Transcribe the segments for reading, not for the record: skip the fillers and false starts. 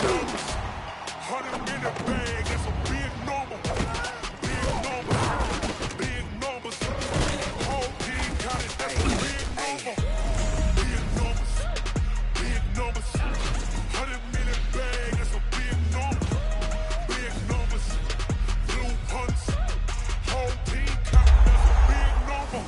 numbers. 100 in the bag, that's a big number. Big numbers. Big numbers. Whole team counted, that's a big number. Big numbers. Big numbers. 100 in the bag, that's a big number. Big numbers. Blue punts. Whole team counted, that's a big number.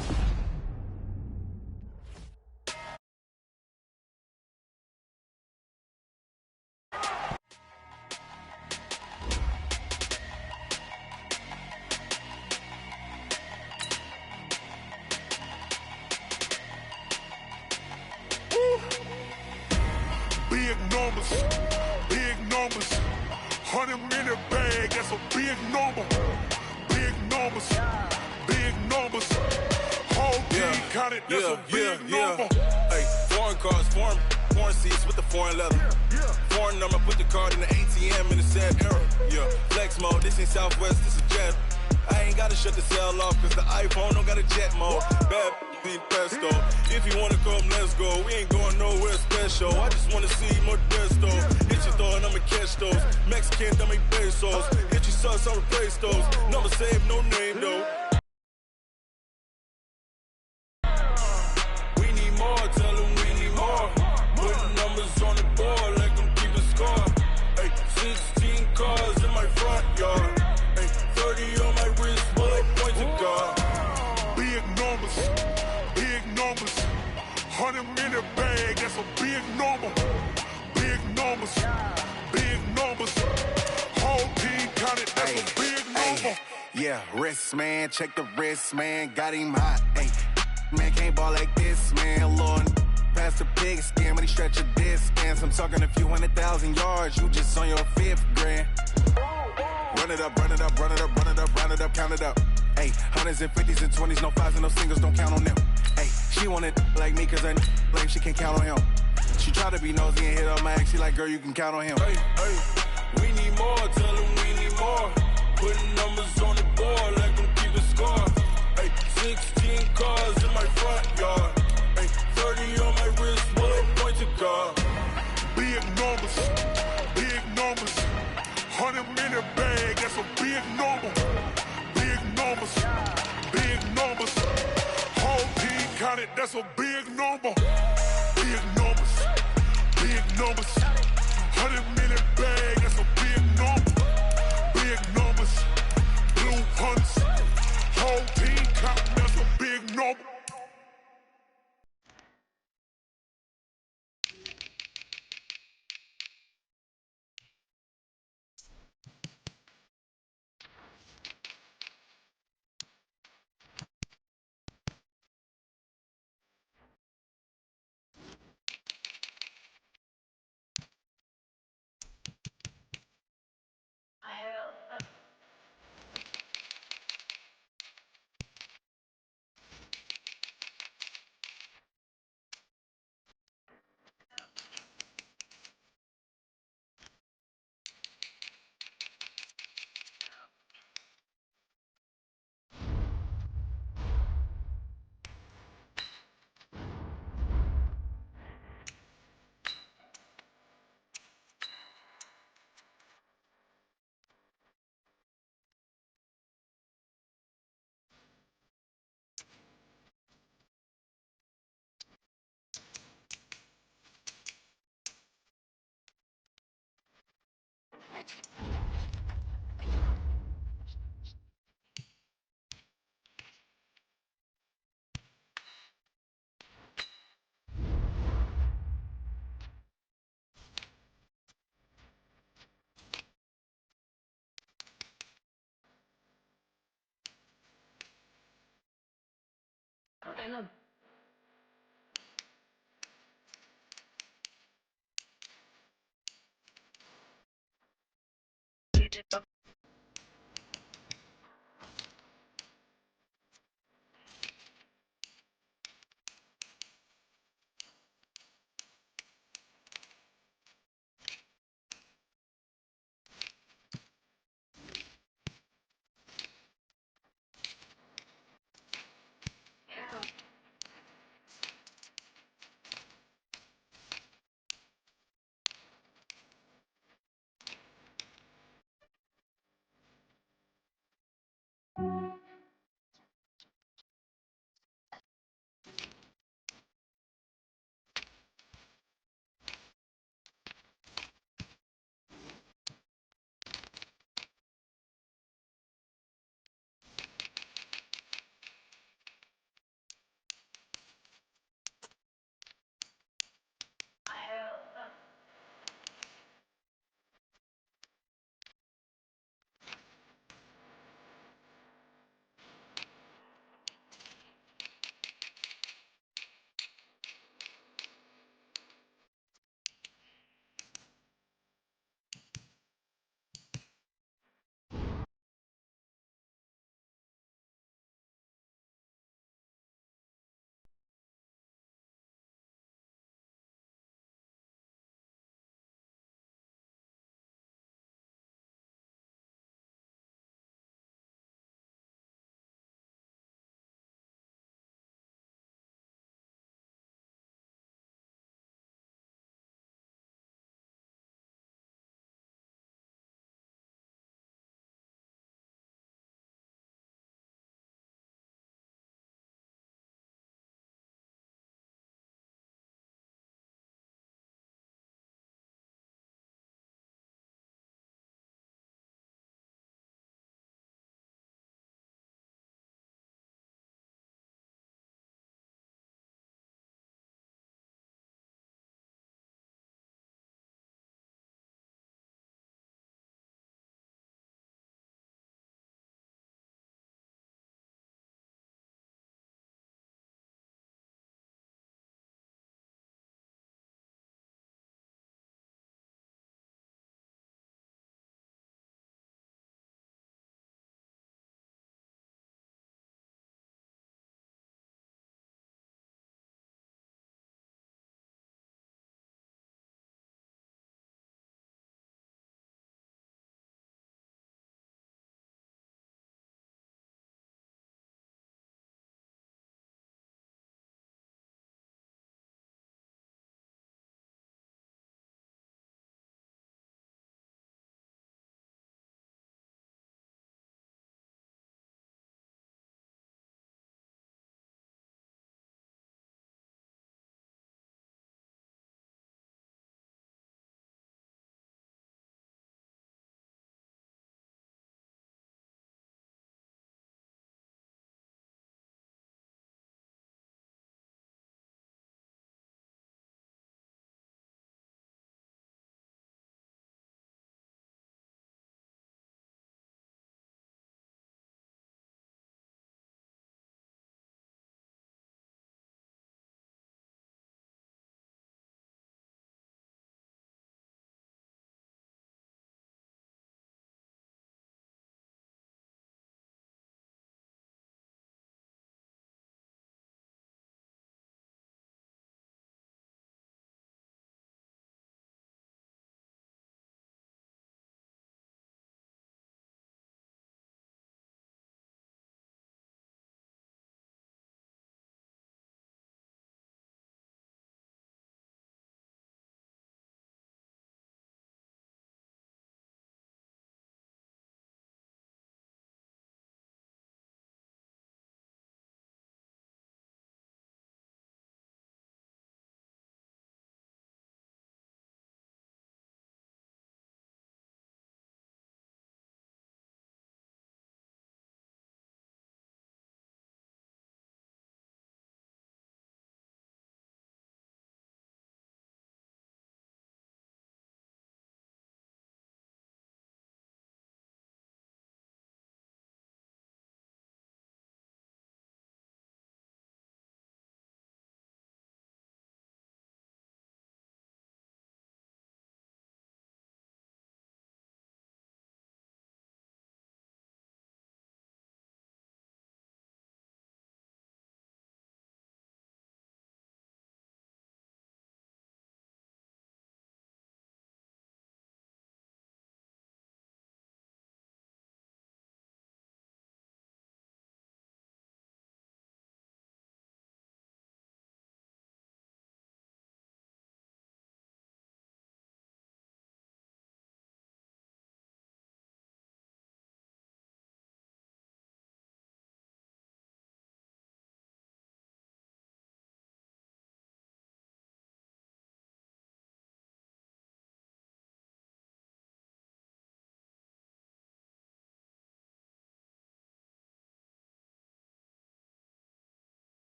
Big numbers, big numbers. 100 in the bag, that's a big number. Big numbers, big numbers. Whole team counted, that's a big number. Hey, foreign cars, foreign seats with the foreign leather. Foreign number, put the card in the ATM in the sad era. Yeah, flex mode, this ain't Southwest, this is jet. I ain't gotta shut the cell off, cause the iPhone don't got a jet mode. Bad being pesto. If you wanna come, let's go. We ain't going nowhere special. I just wanna see Modesto. Hit your throw and I'ma catch those. Mexican, dummy pesos. Hit your sauce, I'll replace those. Number save, no name though. We need more, tell them we need more. Putting numbers on the board, like them keep a score. Hey, 16 cars in my front yard. 30 on my wrist, bullet point to God. Big numbers, big numbers. 100 in the bag, that's a big number. Big numbers, big numbers. Whole team counted, that's a big number. Yeah, wrist man, check the wrist man, got him hot. Ay, man can't ball like this, man. Lord, past the pig skin when he stretch a distance. I'm talking a few 100,000 yards, you just on your 5th grand. Run it up, run it up, run it up, run it up, round it up, count it up. Ayy, hundreds and 50s and 20s, no 5s and no singles, don't count on them. Ayy, she want it like me cause her lame, she can't count on him. She try to be nosy and hit up my ex, she like, girl, you can count on him. Hey, we need more, tell them we need more. Putting numbers on the board, like them keep a score. Hey, 16 cars in my front yard. Hey, 30 on my wrist, bullet point to God. Big numbers, big numbers. 100 in the bag, that's a big number. Big numbers, big numbers. Whole team counted, that's a big number. Big numbers, big numbers. 100 in the bag, that's a big number. Big numbers, blue punts. Whole team counting, that's a big number.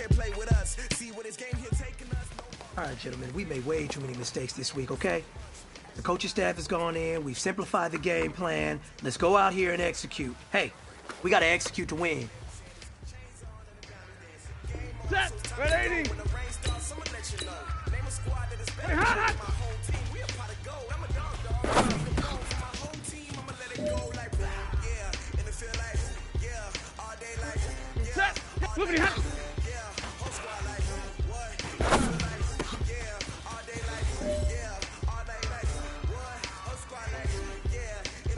and play with us. See what this game here taking us. All right, gentlemen, we made way too many mistakes this week, okay? The coaching staff has gone in, we've simplified the game plan. Let's go out here and execute. Hey, we gotta execute to win. Set! Red 80! Hey, hot! Set! Moving hot!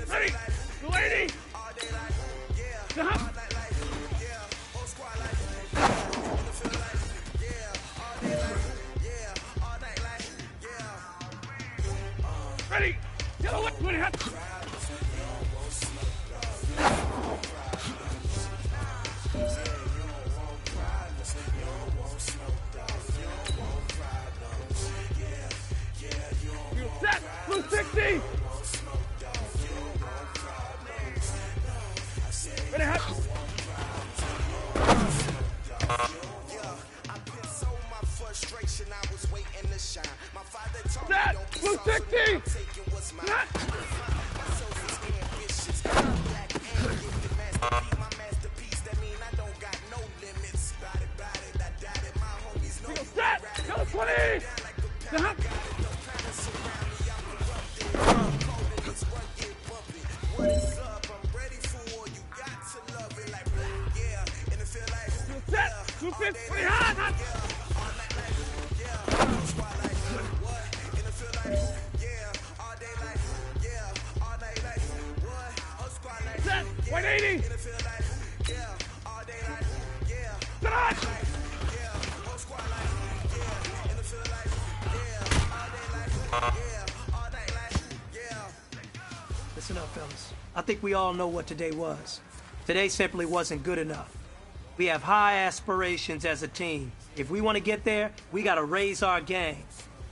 Ready! Lady! Ready! Yellow one! Ready, hot! Set! Blue 60! Ready, hot! Set! Blue 60! Set! Set! Yellow 20! Hot! Set! 250! Hot! Hot! Set! 180! Set on! Listen up, fellas. I think we all know what today was. Today simply wasn't good enough. We have high aspirations as a team. If we want to get there, we got to raise our game.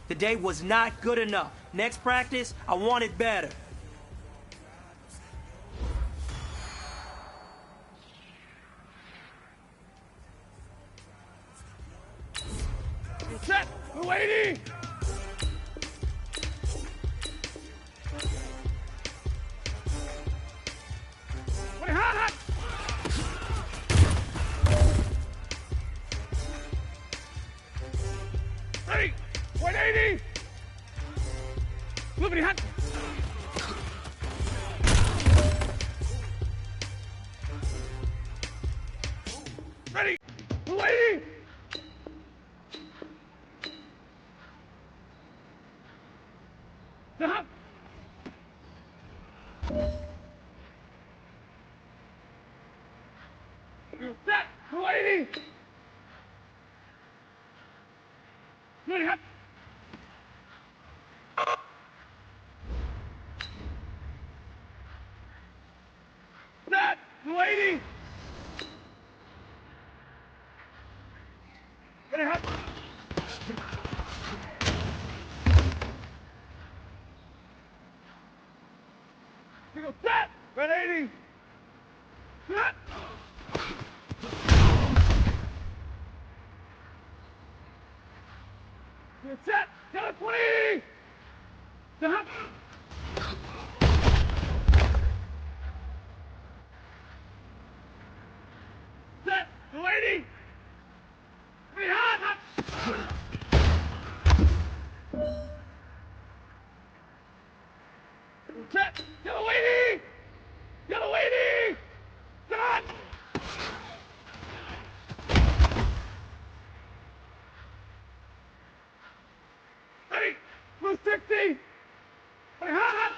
Today was not good enough. Next practice, I want it better. Set! 280! Ready, hot, hot! Ready! 180! Moving hot! Ready! 280! Stop! Set! 280! Ready, hot! Set! 280! Ready, hot! Set! 180! Set! Set! Yellow 20! Stop! Set! 280! Ready, hot, hot! Set! Yellow 80! Yellow 80! Stop! Ready! Blue 60! Ready, hot, hot!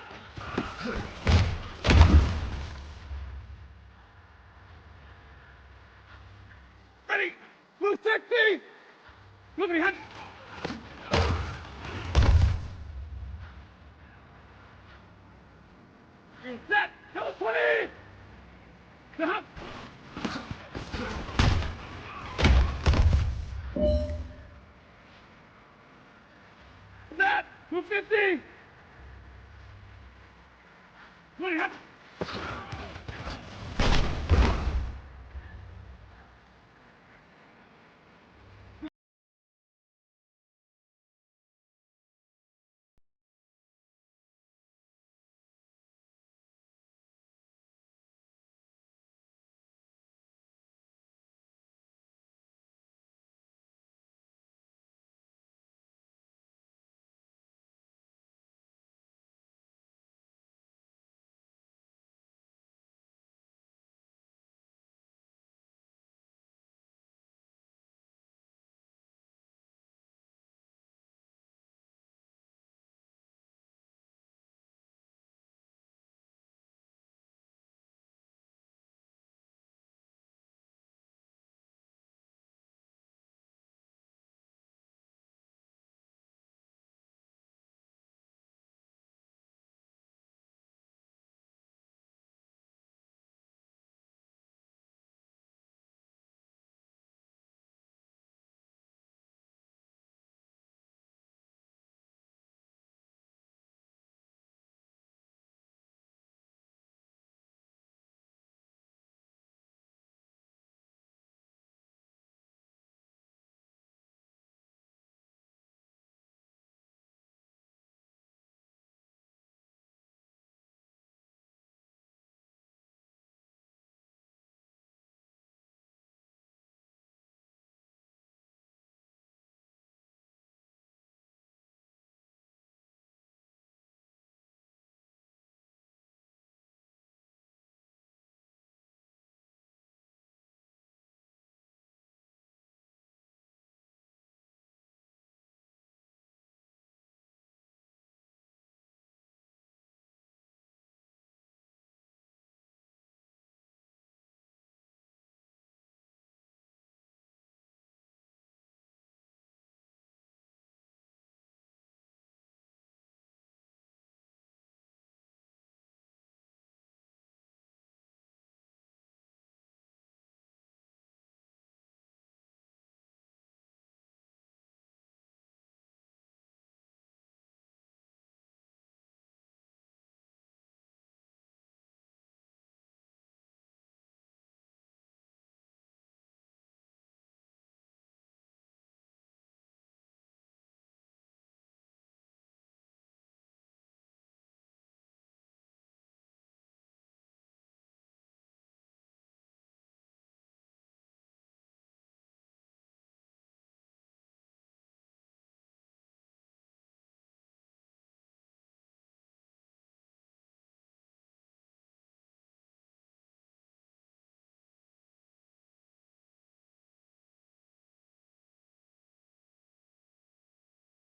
Ready! Blue 60! Moving hot! Set! Yellow 20! Stop! Set! 250! Moving hot!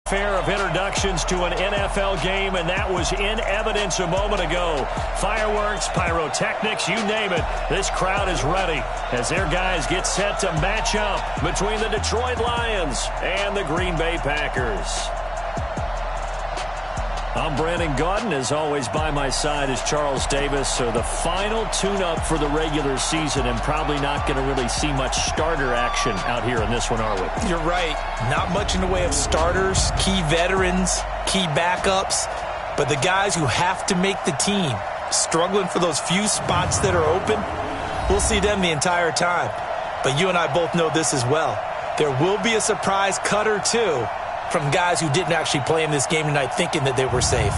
Fair of introductions to an NFL game, and that was in evidence a moment ago. Fireworks, pyrotechnics, you name it. This crowd is ready as their guys get set to match up between the Detroit Lions and the Green Bay Packers. I'm Brandon Gaudin. As always, by my side is Charles Davis. So the final tune-up for the regular season, and probably not going to really see much starter action out here in this one, are we? You're right. Not much in the way of starters, key veterans, key backups. But the guys who have to make the team, struggling for those few spots that are open, we'll see them the entire time. But you and I both know this as well. There will be a surprise cut or two from guys who didn't actually play in this game tonight thinking that they were safe.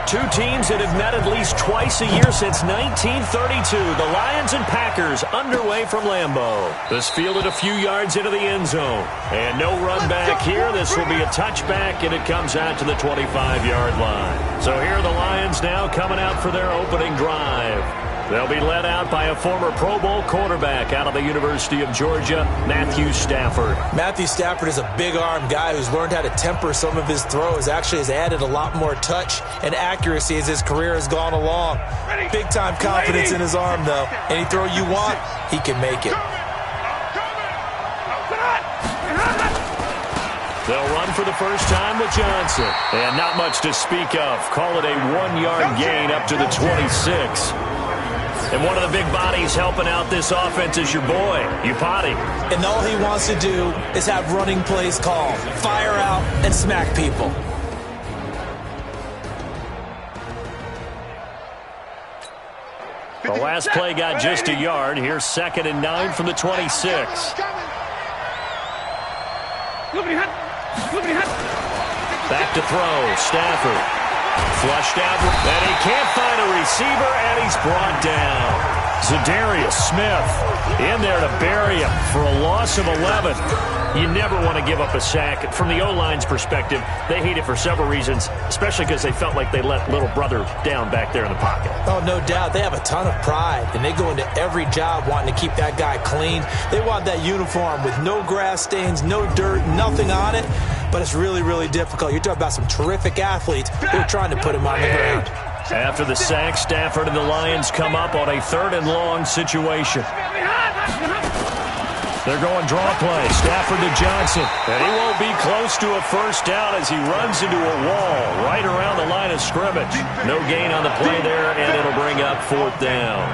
Two teams that have met at least twice a year since 1932. The Lions and Packers underway from Lambeau. This fielded a few yards into the end zone. And no run back here. This will be a touchback, and it comes out to the 25-yard line. So here are the Lions now coming out for their opening drive. They'll be led out by a former Pro Bowl quarterback out of the University of Georgia, Matthew Stafford. Matthew Stafford is a big-arm guy who's learned how to temper some of his throws. Actually has added a lot more touch and accuracy as his career has gone along. Big-time confidence in his arm, though. Any throw you want, he can make it. They'll run for the first time with Johnson. And not much to speak of. Call it a 1-yard gain up to the 26. And one of the big bodies helping out this offense is your boy, Upati. And all he wants to do is have running plays called. Fire out and smack people. The last play got just a yard. Here's 2nd and 9 from the 26. Back to throw. Stafford. Flushed out, and he can't find a receiver, and he's brought down. Zadarius Smith in there to bury him for a loss of 11. You never want to give up a sack. From the O-line's perspective, they hate it for several reasons, especially because they felt like they let little brother down back there in the pocket. Oh, no doubt. They have a ton of pride, and they go into every job wanting to keep that guy clean. They want that uniform with no grass stains, no dirt, nothing on it. But it's really, really difficult. You're talking about some terrific athletes who are trying to put him on the ground. After the sack, Stafford and the Lions come up on a 3rd and long situation. They're going draw play. Stafford to Johnson. And he won't be close to a first down as he runs into a wall right around the line of scrimmage. No gain on the play there, and it'll bring up 4th down.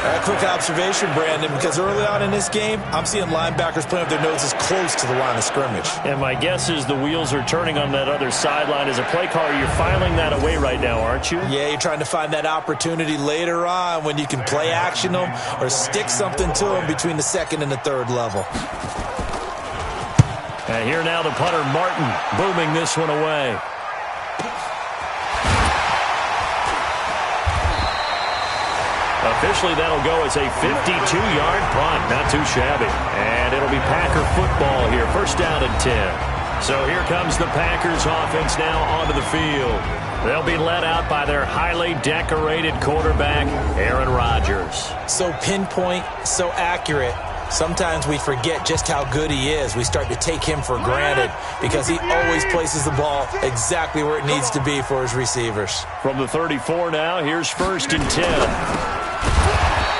A quick observation, Brandon, because early on in this game, I'm seeing linebackers playing with their noses close to the line of scrimmage. And my guess is the wheels are turning on that other sideline. As a play caller, you're filing that away right now, aren't you? Yeah, you're trying to find that opportunity later on when you can play action them or stick something to them between the 2nd and the 3rd level. And here now the punter, Martin, booming this one away. Officially, that'll go as a 52-yard punt. Not too shabby. And it'll be Packer football here. 1st down and 10. So here comes the Packers offense now onto the field. They'll be led out by their highly decorated quarterback, Aaron Rodgers. So pinpoint, so accurate. Sometimes we forget just how good he is. We start to take him for granted because he always places the ball exactly where it needs to be for his receivers. From the 34 now, here's 1st and 10.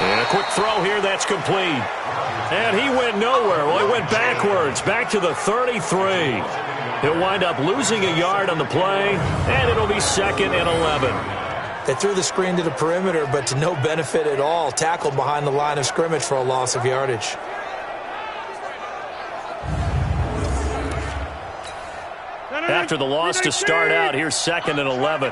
And a quick throw here, that's complete. And he went nowhere. Well, he went backwards, back to the 33. He'll wind up losing a yard on the play, and it'll be 2nd and 11. They threw the screen to the perimeter, but to no benefit at all. Tackled behind the line of scrimmage for a loss of yardage. After the loss to start out, here's 2nd and 11.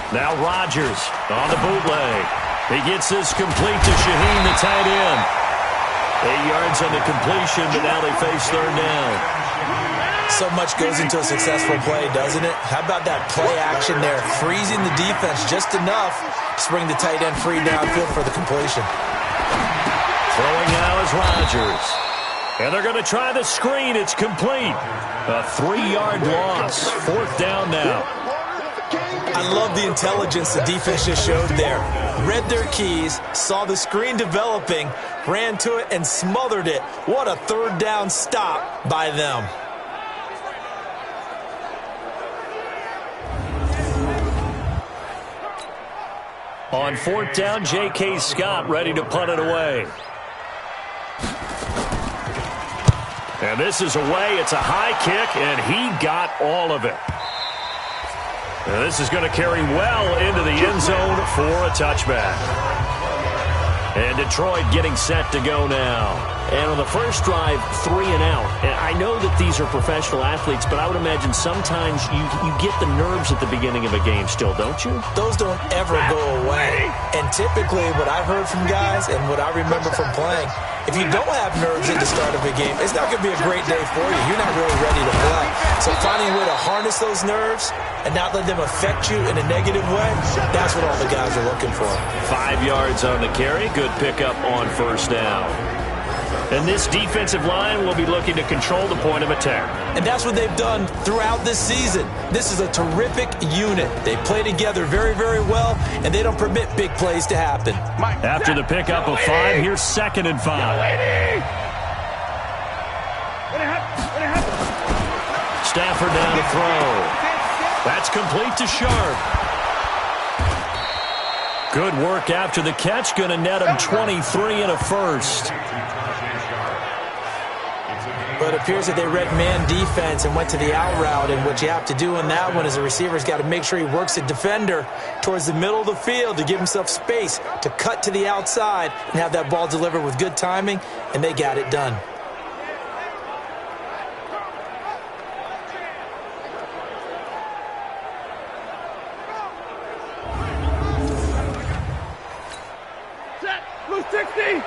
Now Rodgers on the bootleg. He gets this complete to Shaheen, the tight end. 8 yards on the completion, but now they face third down. So much goes into a successful play, doesn't it? How about that play action there, freezing the defense just enough to bring the tight end free downfield for the completion. Throwing now is Rodgers. And they're going to try the screen. It's complete. A 3-yard loss. Fourth down now. I love the intelligence the defense just showed there. Read their keys, saw the screen developing, ran to it, and smothered it. What a third down stop by them. On fourth down, J.K. Scott ready to punt it away. And this is away. It's a high kick, and he got all of it. And this is going to carry well into the end zone for a touchback. And Detroit getting set to go now. And on the first drive, 3 and out. And I know that these are professional athletes, but I would imagine sometimes you get the nerves at the beginning of a game still, don't you? Those don't ever go away. And typically what I've heard from guys and what I remember from playing, if you don't have nerves at the start of a game, it's not going to be a great day for you. You're not really ready to play. So finding a way to harness those nerves and not let them affect you in a negative way, that's what all the guys are looking for. 5 yards on the carry. Good pickup on first down. And this defensive line will be looking to control the point of attack. And that's what they've done throughout this season. This is a terrific unit. They play together very, very well, and they don't permit big plays to happen. After the pickup of 5, here's 2nd and 5. Stafford down to throw. That's complete to Sharp. Good work after the catch. Going to net him 23 and a first. But it appears that they read man defense and went to the out route. And what you have to do in that one is the receiver's got to make sure he works the defender towards the middle of the field to give himself space to cut to the outside and have that ball delivered with good timing. And they got it done. Set. Blue 60.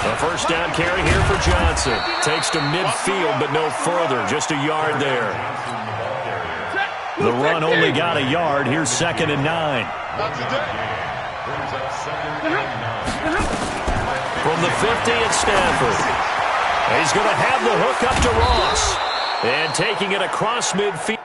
A first down carry here for Johnson. Takes to midfield, but no further. Just a yard there. The run only got a yard. Here's 2nd and 9. From the 50, it's Stafford. He's going to have the hook up to Ross. And taking it across midfield.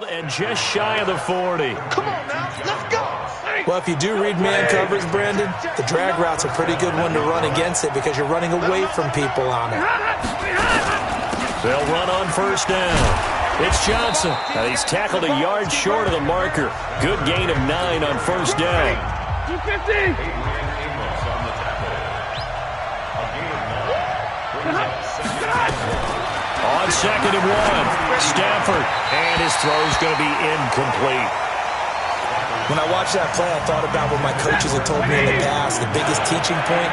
And just shy of the 40. Come on now, let's go. Well, if you do read man coverage, Brandon, the drag route's a pretty good one to run against it because you're running away from people on it. They'll run on first down. It's Johnson, and he's tackled a yard short of the marker. Good gain of 9 on first down. 250. On 2nd and 1, Stafford, and his throw's going to be incomplete. When I watched that play, I thought about what my coaches had told me in the past. The biggest teaching point,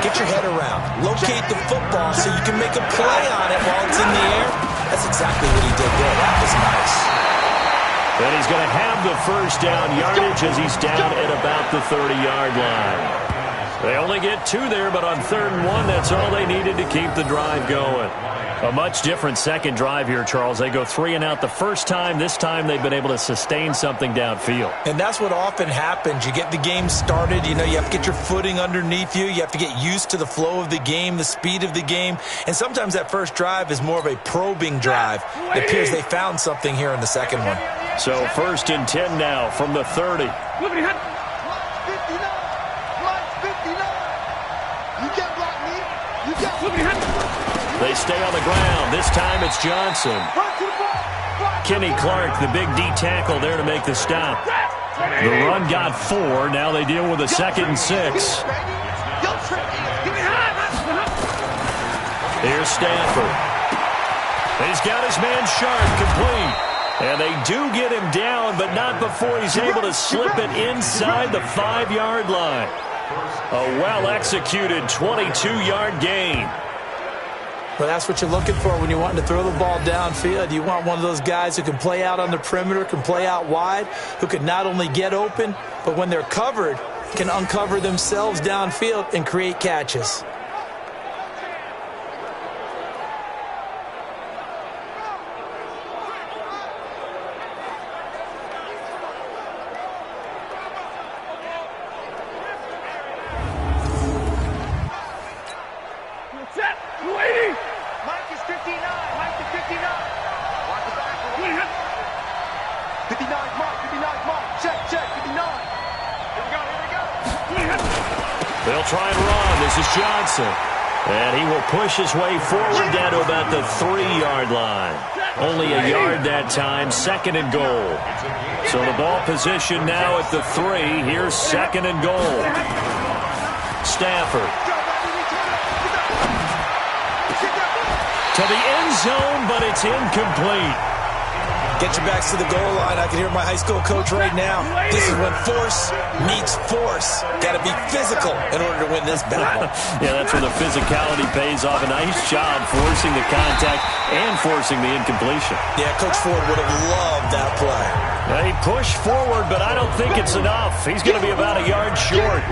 get your head around. Locate the football so you can make a play on it while it's in the air. That's exactly what he did there. That was nice. And he's going to have the first down yardage as he's down at about the 30-yard line. They only get 2 there, but on 3rd and 1, that's all they needed to keep the drive going. A much different second drive here, Charles. They go 3 and out the first time. This time they've been able to sustain something downfield. And that's what often happens. You get the game started. You know, you have to get your footing underneath you. You have to get used to the flow of the game, the speed of the game. And sometimes that first drive is more of a probing drive. It appears they found something here in the second one. So 1st and 10 now from the 30. They stay on the ground. This time it's Johnson. Kenny Clark, the big D tackle there to make the stop. The run got 4. Now they deal with a 2nd and 6. Here's Stafford. He's got his man Sharp complete. And they do get him down, but not before he's able to slip it inside the 5-yard line. A well-executed 22-yard gain. Well, that's what you're looking for when you're wanting to throw the ball downfield. You want one of those guys who can play out on the perimeter, can play out wide, who can not only get open, but when they're covered, can uncover themselves downfield and create catches. They'll try and run. This is Johnson. And he will push his way forward down to about the 3-yard line. Only a yard that time, 2nd and goal. So the ball position now at the 3. Here's 2nd and goal. Stafford. To the end zone, but it's incomplete. Get your backs to the goal line. I can hear my high school coach right now. This is when force meets force. Got to be physical in order to win this battle. Yeah, that's where the physicality pays off. A nice job forcing the contact and forcing the incompletion. Yeah, Coach Ford would have loved that play. He pushed forward, but I don't think it's enough. He's going to be about a yard short.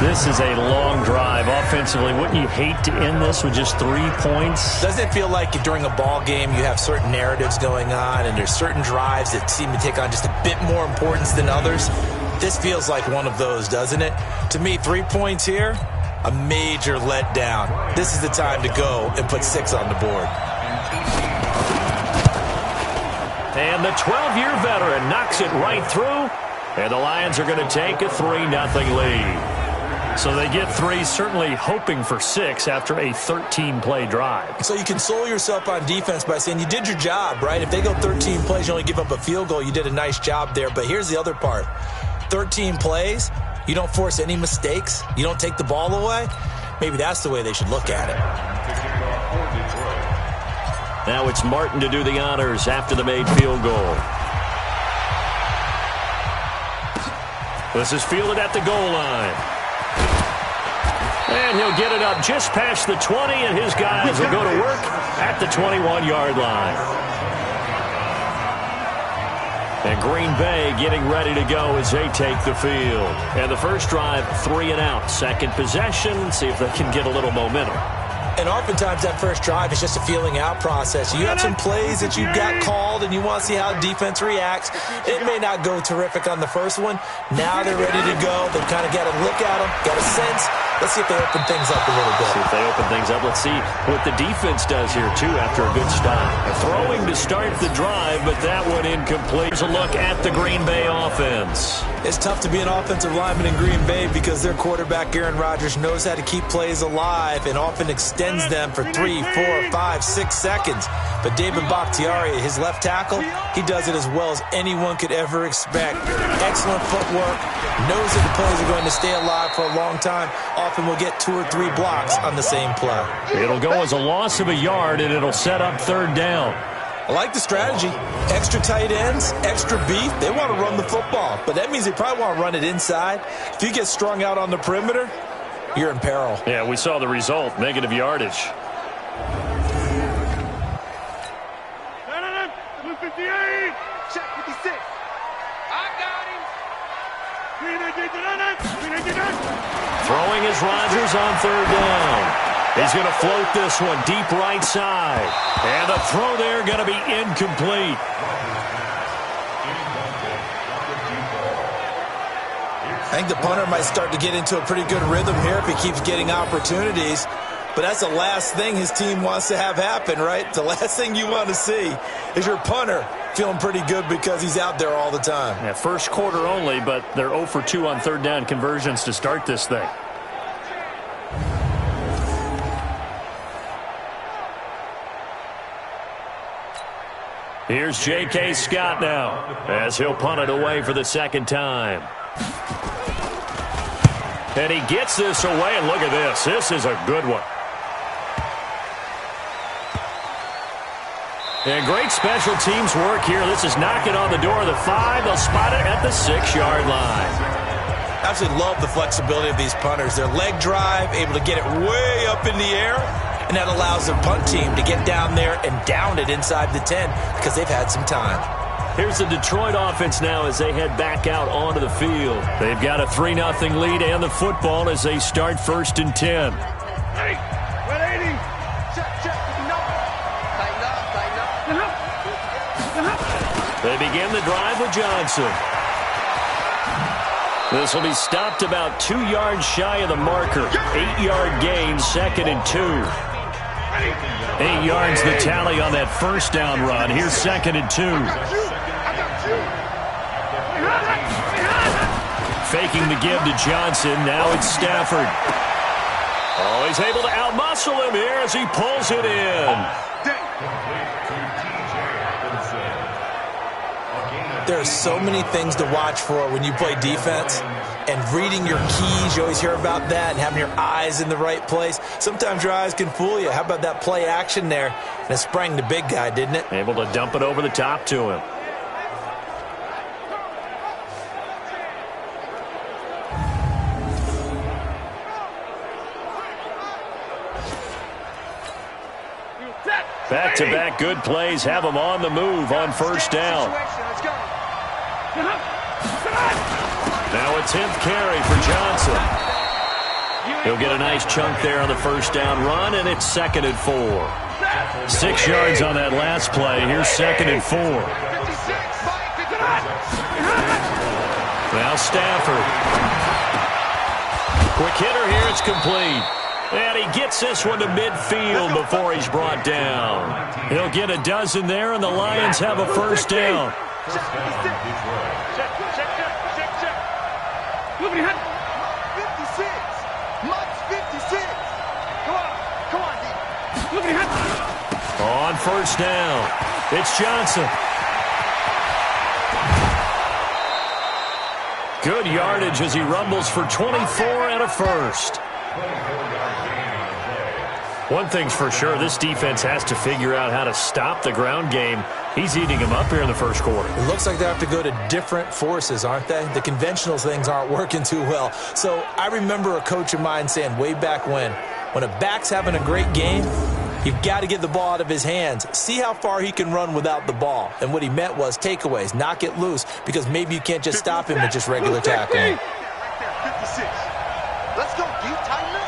This is a long drive offensively. Wouldn't you hate to end this with just 3 points? Doesn't it feel like during a ball game you have certain narratives going on and there's certain drives that seem to take on just a bit more importance than others? This feels like one of those, doesn't it? To me, 3 points here, a major letdown. This is the time to go and put 6 on the board. And the 12-year veteran knocks it right through. And the Lions are going to take a 3-0 lead. So they get 3, certainly hoping for 6 after a 13-play drive. So you console yourself on defense by saying you did your job, right? If they go 13 plays, you only give up a field goal, you did a nice job there. But here's the other part. 13 plays, you don't force any mistakes, you don't take the ball away. Maybe that's the way they should look at it. Now it's Martin to do the honors after the made field goal. This is fielded at the goal line. And he'll get it up just past the 20, and his guys will go to work at the 21-yard line. And Green Bay getting ready to go as they take the field. And the first drive, 3 and out. Second possession, see if they can get a little momentum. And oftentimes that first drive is just a feeling out process. You have some plays that you got called and you want to see how defense reacts. It may not go terrific on the first one. Now they're ready to go. They've kind of got to look at them, got a sense. Let's see if they open things up a little bit. See if they open things up. Let's see what the defense does here, too, after a good stop. Throwing to start the drive, but that one incomplete. Here's a look at the Green Bay offense. It's tough to be an offensive lineman in Green Bay because their quarterback, Aaron Rodgers, knows how to keep plays alive and often extends them for 3, 4, 5, 6 seconds. But David Bakhtiari, his left tackle, he does it as well as anyone could ever expect. Excellent footwork, knows that the plays are going to stay alive for a long time. Often will get 2 or 3 blocks on the same play. It'll go as a loss of a yard, and it'll set up 3rd down. I like the strategy. Extra tight ends, extra beef. They want to run the football, but that means they probably want to run it inside. If you get strung out on the perimeter, you're in peril. Yeah, we saw the result, negative yardage. Check 56. I got him. Throwing is Rodgers on 3rd down. He's going to float this one deep right side. And the throw there going to be incomplete. I think the punter might start to get into a pretty good rhythm here if he keeps getting opportunities. But that's the last thing his team wants to have happen, right? The last thing you want to see is your punter feeling pretty good because he's out there all the time. Yeah, first quarter only, but they're 0 for 2 on third down conversions to start this thing. Here's J.K. Scott now as he'll punt it away for the second time. And he gets this away, and look at this. This is a good one. And great special teams work here. This is knocking on the door of the 5. They'll spot it at the 6-yard line. Absolutely love the flexibility of these punters. Their leg drive, able to get it way up in the air, and that allows the punt team to get down there and down it inside the 10 because they've had some time. Here's the Detroit offense now as they head back out onto the field. They've got a 3-0 lead and the football as they start 1st and 10. Hey, 180. Check. They begin the drive with Johnson. This will be stopped about 2 yards shy of the marker. 8-yard gain, 2nd and 2. 8 yards the tally on that first down run. Here's 2nd and 2. Faking the give to Johnson. Now it's Stafford. Oh, he's able to outmuscle him here as he pulls it in. There are so many things to watch for when you play defense, and reading your keys, you always hear about that, and having your eyes in the right place. Sometimes your eyes can fool you. How about that play action there? And it sprang the big guy, didn't it? Able to dump it over the top to him. Back-to-back good plays have him on the move on first down. Now a 10th carry for Johnson. He'll get a nice chunk there on the first down run, and it's 2nd and 4. 6 yards on that last play. Here's 2nd and 4. Now Stafford. Quick hitter here. It's complete. And he gets this one to midfield before he's brought down. He'll get a dozen there, and the Lions have a first down. Check. Look at him. 56. Max 56. Come on, D. Look at him. On first down, it's Johnson. Good yardage as he rumbles for 24 and a first. One thing's for sure, this defense has to figure out how to stop the ground game. He's eating him up here in the first quarter. It looks like they have to go to different forces, aren't they? The conventional things aren't working too well. So I remember a coach of mine saying way back when a back's having a great game, you've got to get the ball out of his hands. See how far he can run without the ball. And what he meant was takeaways, knock it loose, because maybe you can't just stop him with just regular tackling. 56. Let's go, D. Tighten up.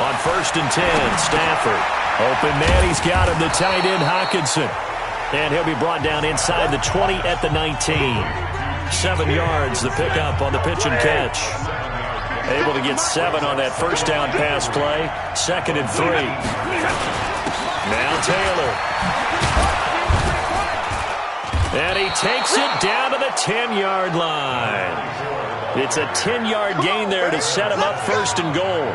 On 1st and 10, Stafford. Open man, he's got him, the tight end, Hockenson. And he'll be brought down inside the 20 at the 19. 7 yards, the pickup on the pitch and catch. Able to get 7 on that first down pass play. 2nd and 3. Now Taylor. And he takes it down to the 10-yard line. It's a 10-yard gain there to set him up 1st and goal.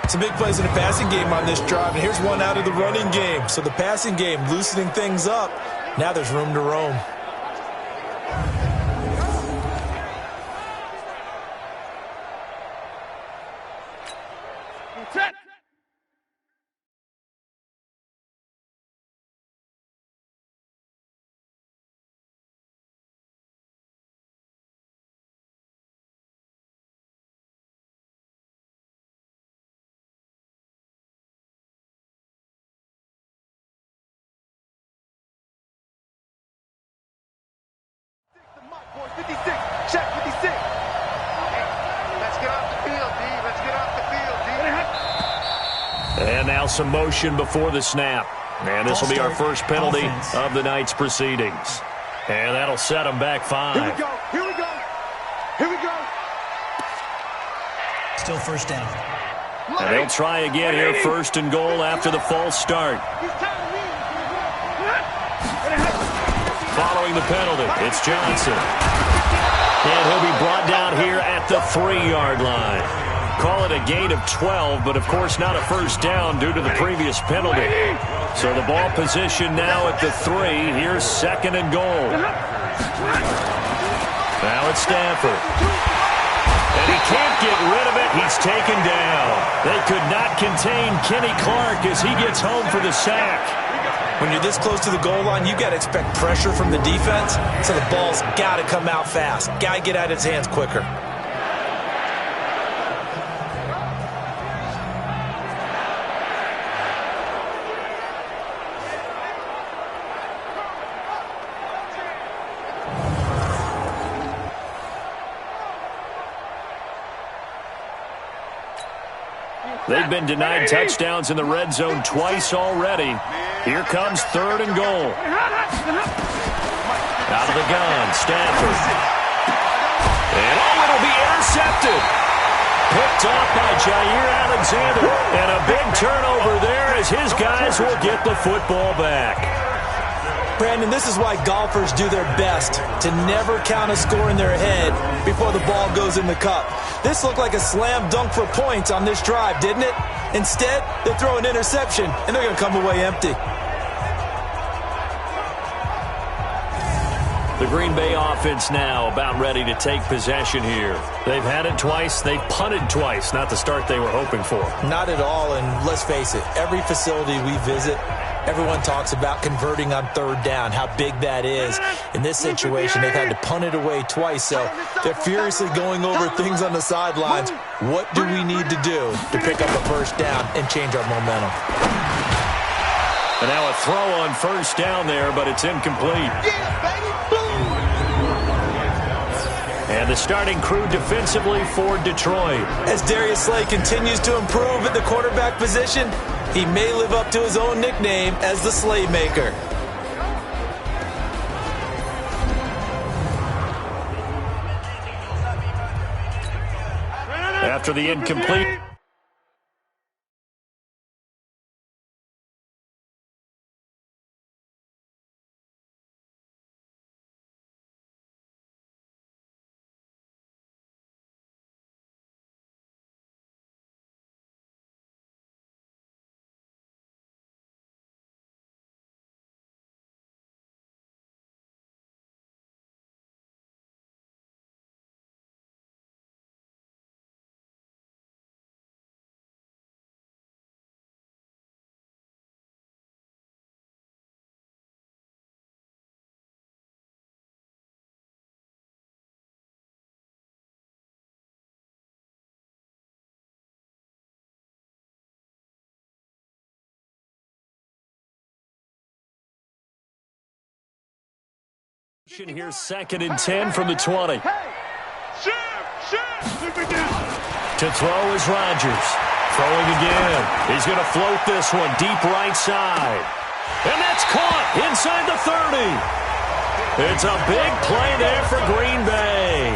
Some big plays in the passing game on this drive, and here's one out of the running game. So the passing game loosening things up. Now there's room to roam. Boys, 56. Check 56. Let's get off the field, D. Let's get off the field, D. And now some motion before the snap. And this will be our first penalty of the night's proceedings. And that'll set them back 5. Here we go. Still first down. And they'll try again here, 1st and goal after the false start. He's telling me. drawing the penalty. It's Johnson. And he'll be brought down here at the 3-yard line. Call it a gain of 12, but of course not a first down due to the previous penalty. So the ball position now at the 3. Here's 2nd and goal. Now it's Stafford. And he can't get rid of it. He's taken down. They could not contain Kenny Clark as he gets home for the sack. When you're this close to the goal line, you got to expect pressure from the defense, so the ball's got to come out fast. Got to get out of his hands quicker. They've been denied touchdowns in the red zone twice already. Here comes 3rd and goal. Out of the gun, Stafford. And it'll be intercepted. Picked off by Jair Alexander. And a big turnover there as his guys will get the football back. Brandon, this is why golfers do their best to never count a score in their head before the ball goes in the cup. This looked like a slam dunk for points on this drive, didn't it? Instead, they throw an interception, and they're going to come away empty. The Green Bay offense now about ready to take possession here. They've had it twice. They've punted twice. Not the start they were hoping for. Not at all, and let's face it, every facility we visit, everyone talks about converting on 3rd down, how big that is. In this situation, they've had to punt it away twice, so they're furiously going over things on the sidelines. What do we need to do to pick up a first down and change our momentum? And now a throw on 1st down there, but it's incomplete. And the starting crew defensively for Detroit. As Darius Slay continues to improve at the quarterback position, he may live up to his own nickname as the Slaymaker. After the incomplete. Here's 2nd and 10 from the 20. To throw is Rodgers. Throwing again. He's going to float this one deep right side. And that's caught inside the 30. It's a big play there for Green Bay.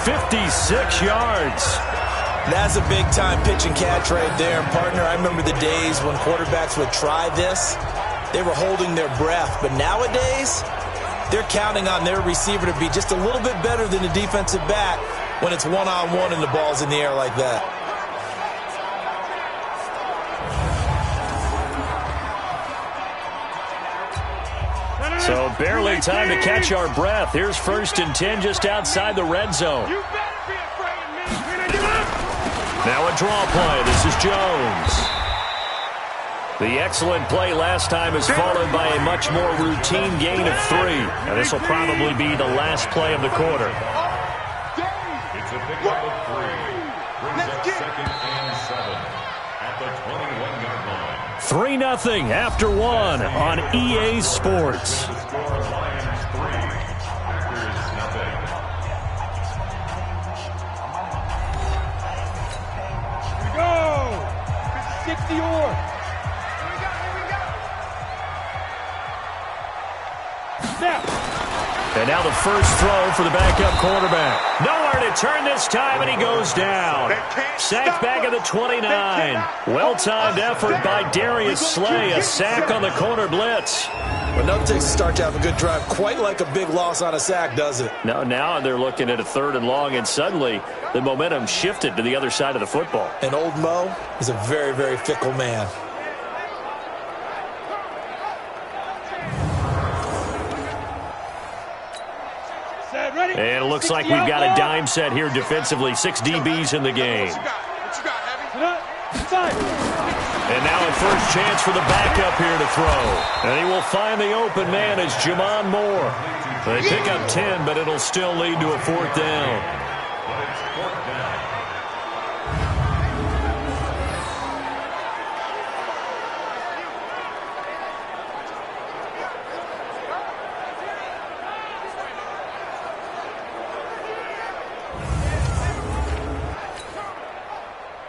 56 yards. That's a big-time pitch and catch right there. And, partner, I remember the days when quarterbacks would try this. They were holding their breath. But nowadays, they're counting on their receiver to be just a little bit better than the defensive back when it's one-on-one and the ball's in the air like that. So barely time to catch our breath. Here's 1st and 10 just outside the red zone. Now a draw play. This is Jones. The excellent play last time is followed by a much more routine gain of 3. And this will probably be the last play of the quarter. It's a pickup of 3. Brings up 2nd and 7 at the 21-yard line. 3-0 after 1 on EA Sports. The score, Lions 3, Packers nothing. Here we go. 60 or. Snap. And now the first throw for the backup quarterback. Nowhere to turn this time, and he goes down. Sacked back at the 29. Well-timed effort by Darius Slay. A sack on the corner blitz. Well, nothing takes a start to have a good drive. Quite like a big loss on a sack, does it? Now they're looking at a 3rd and long, and suddenly the momentum shifted to the other side of the football. And old Mo is a very, very fickle man. And it looks like we've got a dime set here defensively. 6 DBs in the game. And now a first chance for the backup here to throw. And he will find the open man as Jamon Moore. They pick up 10, but it'll still lead to a 4th down.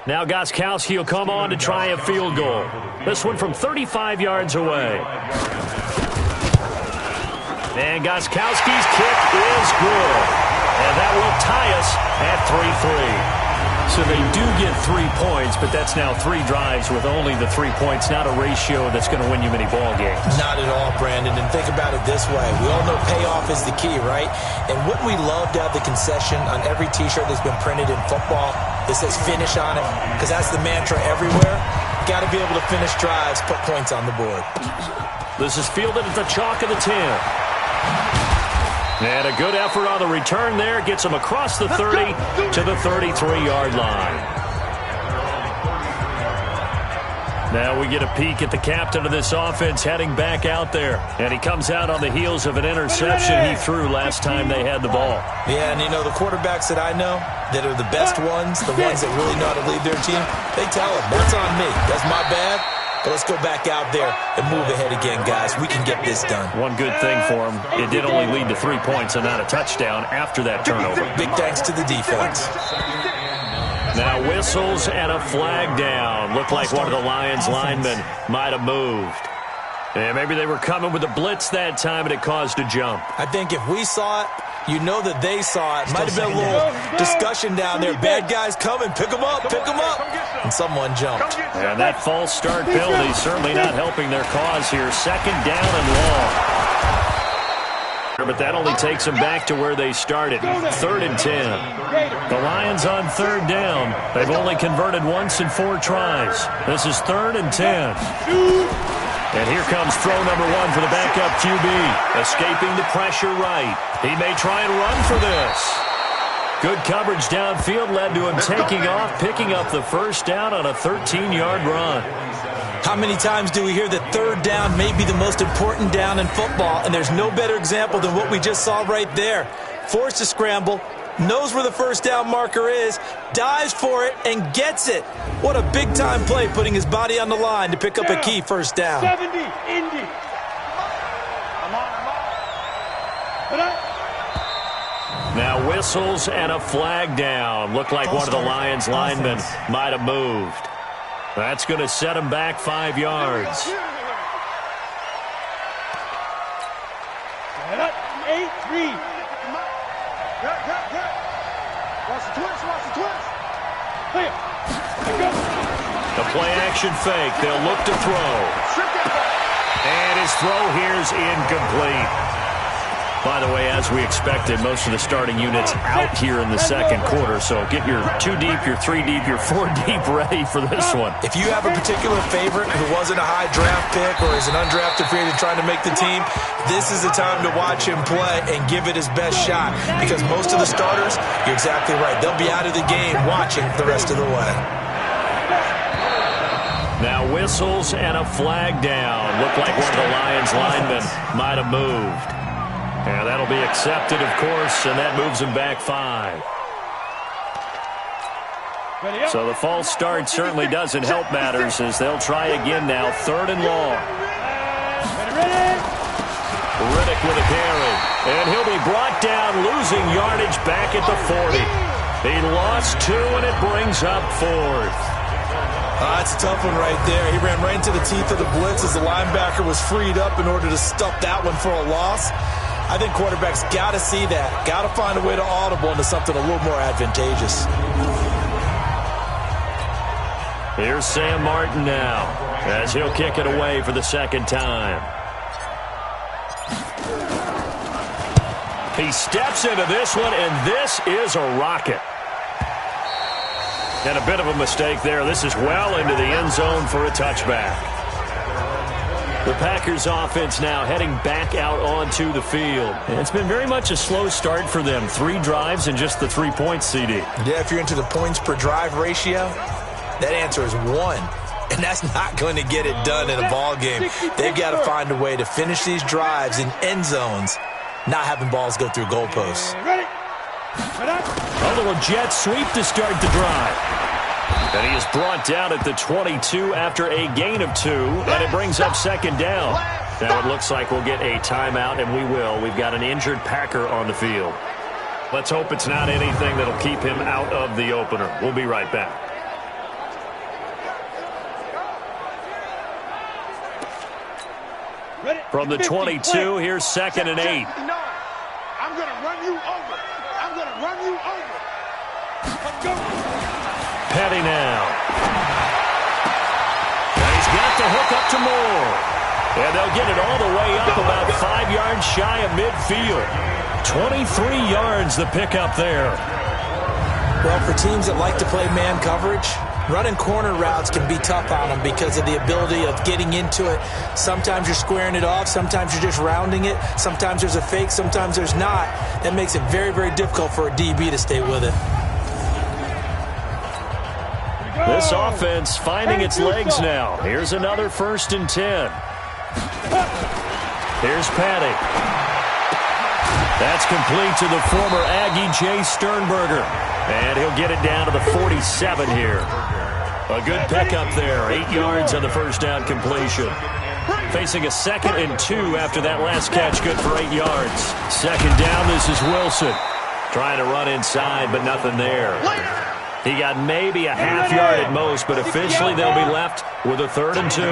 Now Gostkowski will come on to try a field goal. This one from 35 yards away. And Gostkowski's kick is good. And that will tie us at 3-3. So they do get 3 points, but that's now 3 drives with only the 3 points, not a ratio that's going to win you many ball games. Not at all, Brandon. And think about it this way. We all know payoff is the key, right? And wouldn't we love to have the concession on every T-shirt that's been printed in football that says finish on it? Because that's the mantra everywhere. Got to be able to finish drives, put points on the board. This is fielded at the chalk of the 10. And a good effort on the return there. Gets him across the 30 to the 33-yard line. Now we get a peek at the captain of this offense heading back out there. And he comes out on the heels of an interception he threw last time they had the ball. Yeah, and you know, the quarterbacks that I know that are the best ones, the ones that really know how to lead their team, they tell them, that's on me. That's my bad. But let's go back out there and move ahead again, guys. We can get this done. One good thing for him, it did only lead to 3 points and not a touchdown after that turnover. Big thanks to the defense. Now whistles and a flag down. Looked like one of the Lions linemen might have moved. And maybe they were coming with a blitz that time and it caused a jump. I think if we saw it, you know that they saw it. Might have been a little discussion down there. Bad guys coming. Pick them up. Pick them up. And someone jumped. And that false start penalty certainly not helping their cause here. 2nd down and long. But that only takes them back to where they started. 3rd and 10. The Lions on 3rd down. They've only converted once in 4 tries. This is 3rd and 10. And here comes throw number 1 for the backup QB. Escaping the pressure right. He may try and run for this. Good coverage downfield led to him taking off, picking up the first down on a 13-yard run. How many times do we hear that 3rd down may be the most important down in football, and there's no better example than what we just saw right there. Forced to scramble, knows where the first down marker is, dives for it, and gets it. What a big-time play, putting his body on the line to pick up a key first down. 70, Indy. Now whistles and a flag down. Looked like one of the Lions linemen might have moved. That's going to set him back 5 yards. 8-3. Watch the twist, watch the twist. The play action fake. They'll look to throw. And his throw here is incomplete. By the way, as we expected, most of the starting units out here in the 2nd quarter. So get your 2 deep, your 3 deep, your 4 deep ready for this one. If you have a particular favorite who wasn't a high draft pick or is an undrafted free agent trying to make the team, this is the time to watch him play and give it his best shot. Because most of the starters, you're exactly right, they'll be out of the game watching the rest of the way. Now whistles and a flag down. Looked like one of the Lions linemen might have moved. And that'll be accepted, of course, and that moves him back 5. So the false start certainly doesn't help matters as they'll try again now. 3rd and long. Riddick with a carry. And he'll be brought down, losing yardage back at the 40. He lost 2, and it brings up 4th. That's a tough one right there. He ran right into the teeth of the blitz as the linebacker was freed up in order to stuff that one for a loss. I think quarterbacks got to see that. Got to find a way to audible into something a little more advantageous. Here's Sam Martin now, as he'll kick it away for the second time. He steps into this one, and this is a rocket. And a bit of a mistake there. This is well into the end zone for a touchback. The Packers offense now heading back out onto the field. And it's been very much a slow start for them. 3 drives and just the 3 points, CD. Yeah, if you're into the points per drive ratio, that answer is 1. And that's not going to get it done in a ball game. They've got to find a way to finish these drives in end zones, not having balls go through goalposts. A little jet sweep to start the drive. And he is brought down at the 22 after a gain of 2, and it brings up second down. Now it looks like we'll get a timeout, and we will. We've got an injured Packer on the field. Let's hope it's not anything that'll keep him out of the opener. We'll be right back. From the 22, here's 2nd and 8. I'm going to run you over. I'm going to run you over. Let's go. Petty now. And he's got the hook up to Moore. And they'll get it all the way up about 5 yards shy of midfield. 23 yards the pickup there. Well, for teams that like to play man coverage, running corner routes can be tough on them because of the ability of getting into it. Sometimes you're squaring it off. Sometimes you're just rounding it. Sometimes there's a fake. Sometimes there's not. That makes it very, very difficult for a DB to stay with it. This offense finding its legs now. Here's another 1st and 10. Here's Patty. That's complete to the former Aggie Jay Sternberger. And he'll get it down to the 47 here. A good pickup there. 8 yards on the first down completion. Facing a 2nd and 2 after that last catch. Good for 8 yards. Second down, this is Wilson. Trying to run inside, but nothing there. He got maybe a half yard at most, but officially they'll be left with a 3rd and 2.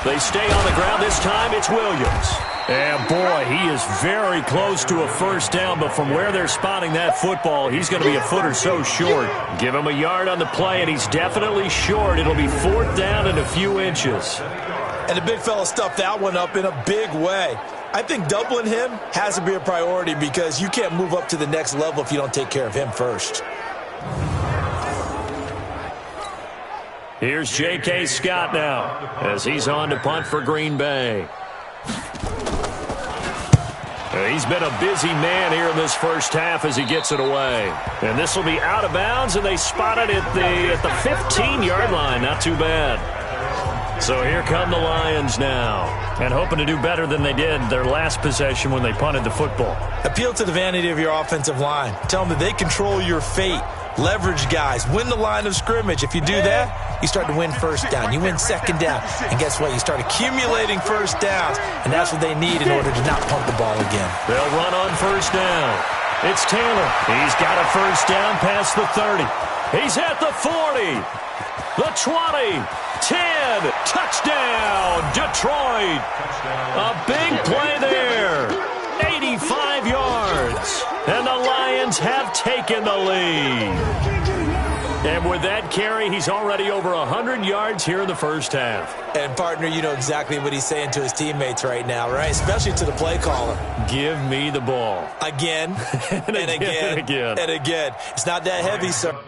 They stay on the ground. This time it's Williams. And boy, he is very close to a first down, but from where they're spotting that football, he's going to be a foot or so short. Give him a yard on the play, and he's definitely short. It'll be 4th down and a few inches. And the big fella stuffed that one up in a big way. I think doubling him has to be a priority because you can't move up to the next level if you don't take care of him first. Here's J.K. Scott now as he's on to punt for Green Bay. He's been a busy man here in this first half as he gets it away. And this will be out of bounds, and they spot it at the 15-yard line. Not too bad. So here come the Lions now, and hoping to do better than they did their last possession when they punted the football. Appeal to the vanity of your offensive line. Tell them that they control your fate. Leverage guys. Win the line of scrimmage. If you do that, you start to win first down. You win second down. And guess what? You start accumulating first downs, and that's what they need in order to not punt the ball again. They'll run on first down. It's Taylor. He's got a first down past the 30. He's at the 40. The 20. 10, touchdown, Detroit. A big play there. 85 yards. And the Lions have taken the lead. And with that carry, he's already over 100 yards here in the first half. And, partner, you know exactly what he's saying to his teammates right now, right? Especially to the play caller. Give me the ball. Again, and again, and again. It's not that heavy, sir.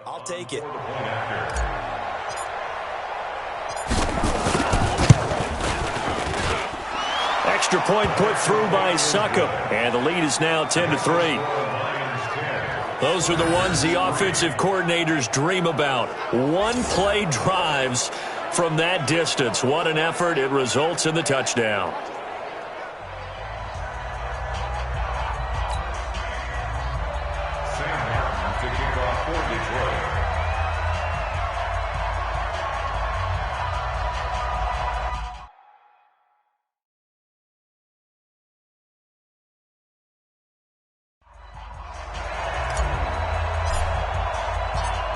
I'll take it. extra point put through by Succop. And the lead is now 10-3. Those are the ones the offensive coordinators dream about. One-play drives from that distance. What an effort. It results in the touchdown.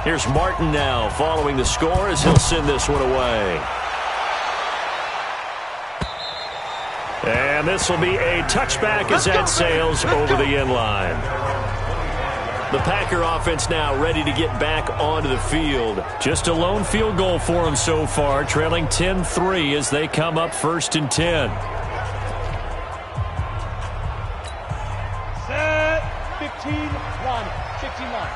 Here's Martin now following the score as he'll send this one away. And this will be a touchback as that sails over the end line. The Packer offense now ready to get back onto the field. Just a lone field goal for them so far, trailing 10-3 as they come up 1st and 10. Set 15-1. 15-1.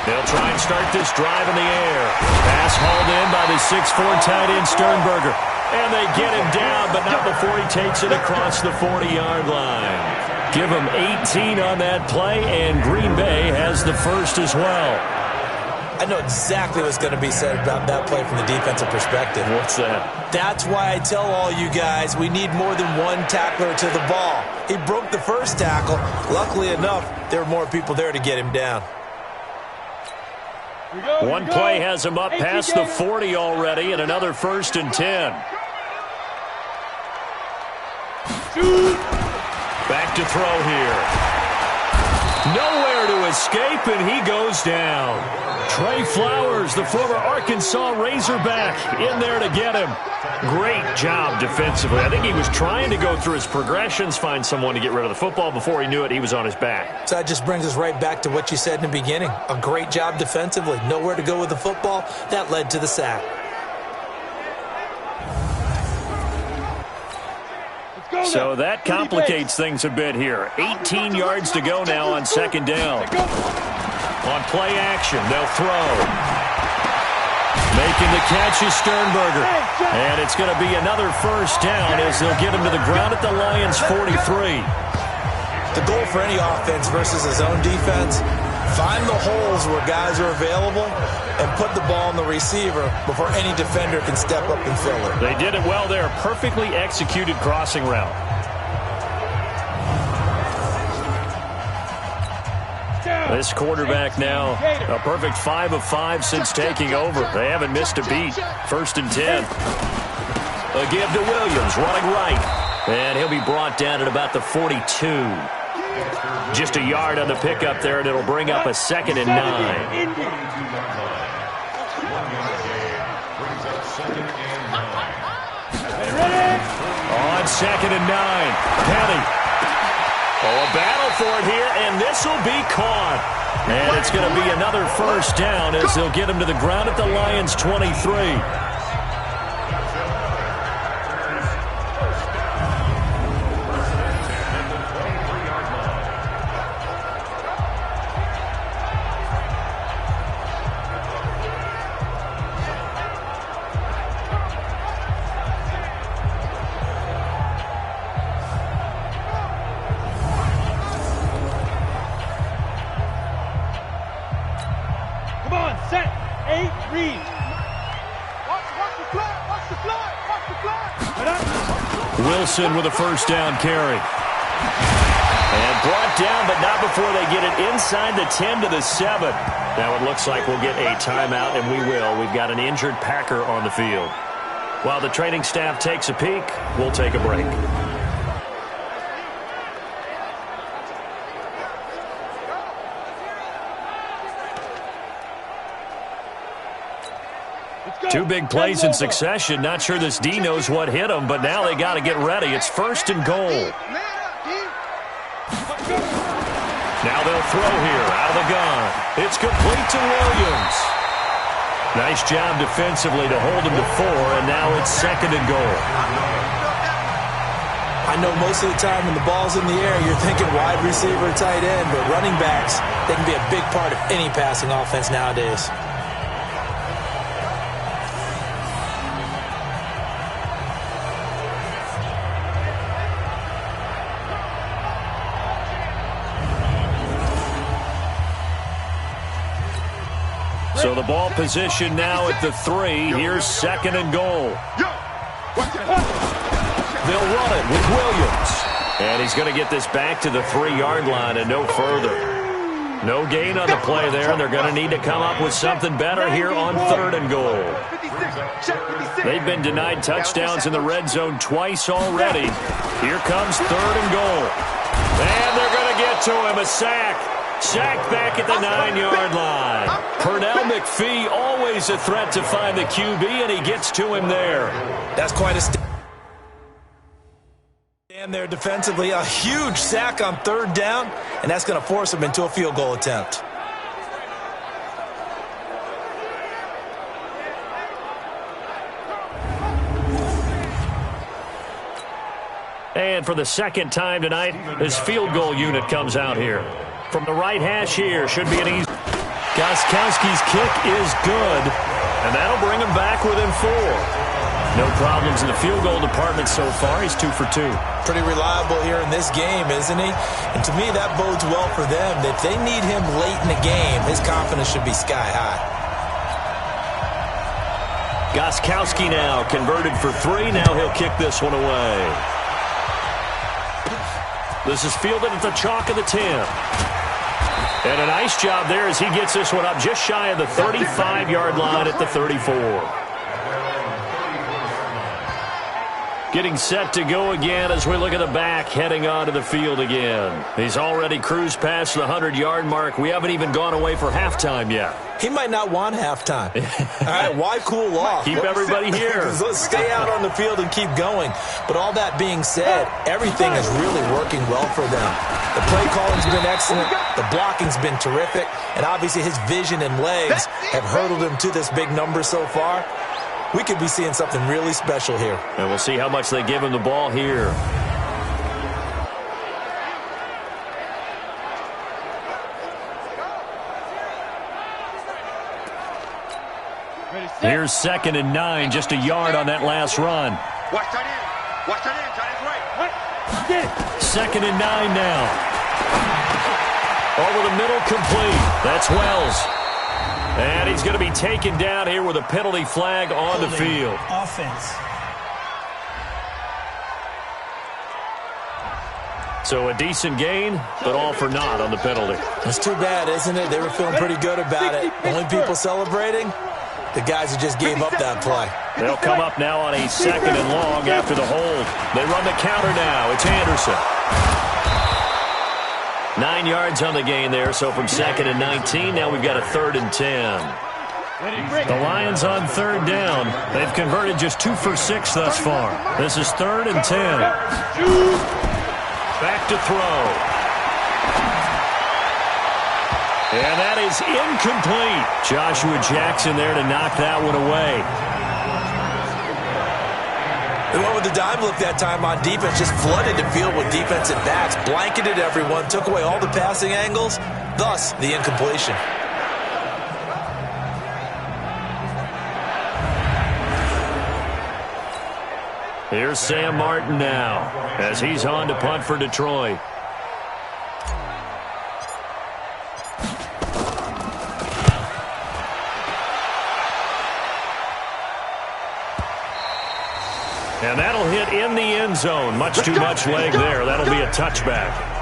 They'll try and start this drive in the air. Pass hauled in by the 6'4" tight end Sternberger. And they get him down, but not before he takes it across the 40-yard line. Give him 18 on that play, and Green Bay has the first as well. I know exactly what's going to be said about that play from the defensive perspective. What's that? That's why I tell all you guys we need more than one tackler to the ball. He broke the first tackle. Luckily enough, there were more people there to get him down. One play has him up past the 40 already, and another 1st and 10. Back to throw here. Nowhere to escape, and he goes down. Trey Flowers, the former Arkansas Razorback, in there to get him. Great job defensively. I think he was trying to go through his progressions, find someone to get rid of the football. Before he knew it, he was on his back. So that just brings us right back to what you said in the beginning. A great job defensively. Nowhere to go with the football. That led to the sack. So that complicates things a bit here. 18 yards to go now on 2nd down. On play action, they'll throw. Making the catch is Sternberger. And it's going to be another 1st down as they'll get him to the ground at the Lions' 43. The goal for any offense versus his own defense, find the holes where guys are available and put the ball on the receiver before any defender can step up and fill it. They did it well there. Perfectly executed crossing route. This quarterback now, a perfect 5 of 5 since taking over. They haven't missed a beat. 1st and 10. A give to Williams, running right. And he'll be brought down at about the 42. Just a yard on the pickup there, and it'll bring up a 2nd and 9. On 2nd and 9, Penny. Oh, a battle for it here, and this will be caught. And it's going to be another 1st down as they'll get him to the ground at the Lions' 23. Wilson with a 1st down carry. And brought down, but not before they get it inside the 10 to the 7. Now it looks like we'll get a timeout, and we will. We've got an injured Packer on the field. While the training staff takes a peek, we'll take a break. Two big plays in succession. Not sure this D knows what hit him, but now they got to get ready. It's 1st and goal. Now they'll throw here out of the gun. It's complete to Williams. Nice job defensively to hold him to 4, and now it's 2nd and goal. I know most of the time when the ball's in the air, you're thinking wide receiver, tight end, but running backs, they can be a big part of any passing offense nowadays. So the ball position now at the 3. Here's 2nd and goal. They'll run it with Williams. And he's going to get this back to the 3-yard line and no further. No gain on the play there, and they're going to need to come up with something better here on 3rd and goal. They've been denied touchdowns in the red zone twice already. Here comes 3rd and goal. And they're going to get to him, a sack. Sack back at the 9-yard line. Pernell McPhee, always a threat to find the QB, and he gets to him there. That's quite a stand there defensively. A huge sack on 3rd down, and that's going to force him into a field goal attempt. And for the 2nd time tonight, his field goal unit comes out here. From the right hash here, should be an easy. Gostkowski's kick is good, and that'll bring him back within 4. No problems in the field goal department so far. He's 2 for 2. Pretty reliable here in this game, isn't he? And to me, that bodes well for them. If they need him late in the game, his confidence should be sky high. Gostkowski now converted for 3. Now he'll kick this one away. This is fielded at the chalk of the 10. And a nice job there as he gets this one up just shy of the 35-yard line at the 34. Getting set to go again as we look at the back heading onto the field again. He's already cruised past the 100-yard mark. We haven't even gone away for halftime yet. He might not want halftime. All right, why cool off? Keep everybody here. Let's stay out on the field and keep going. But all that being said, everything is really working well for them. The play calling's been excellent. The blocking's been terrific. And obviously his vision and legs have hurdled him to this big number so far. We could be seeing something really special here. And we'll see how much they give him the ball here. Here's 2nd and 9, just a yard on that last run. Watch that in. Watch that in. Tight end right. 2nd and 9 now. Over the middle, complete. That's Wells. And he's going to be taken down here with a penalty flag on the field. Offense. So a decent gain, but all for naught on the penalty. That's too bad, isn't it? They were feeling pretty good about it. Only people celebrating, the guys who just gave up that play. They'll come up now on a 2nd and long after the hold. They run the counter now. It's Anderson. 9 yards on the gain there, so from 2nd and 19, now we've got a 3rd and 10. The Lions on 3rd down. They've converted just 2 for 6 thus far. This is 3rd and 10. Back to throw. And that is incomplete. Joshua Jackson there to knock that one away. They went with the dime look that time on defense, just flooded the field with defensive backs, blanketed everyone, took away all the passing angles, thus the incompletion. Here's Sam Martin now as he's on to punt for Detroit. And that'll hit in the end zone. Much too much leg there. That'll be a touchback.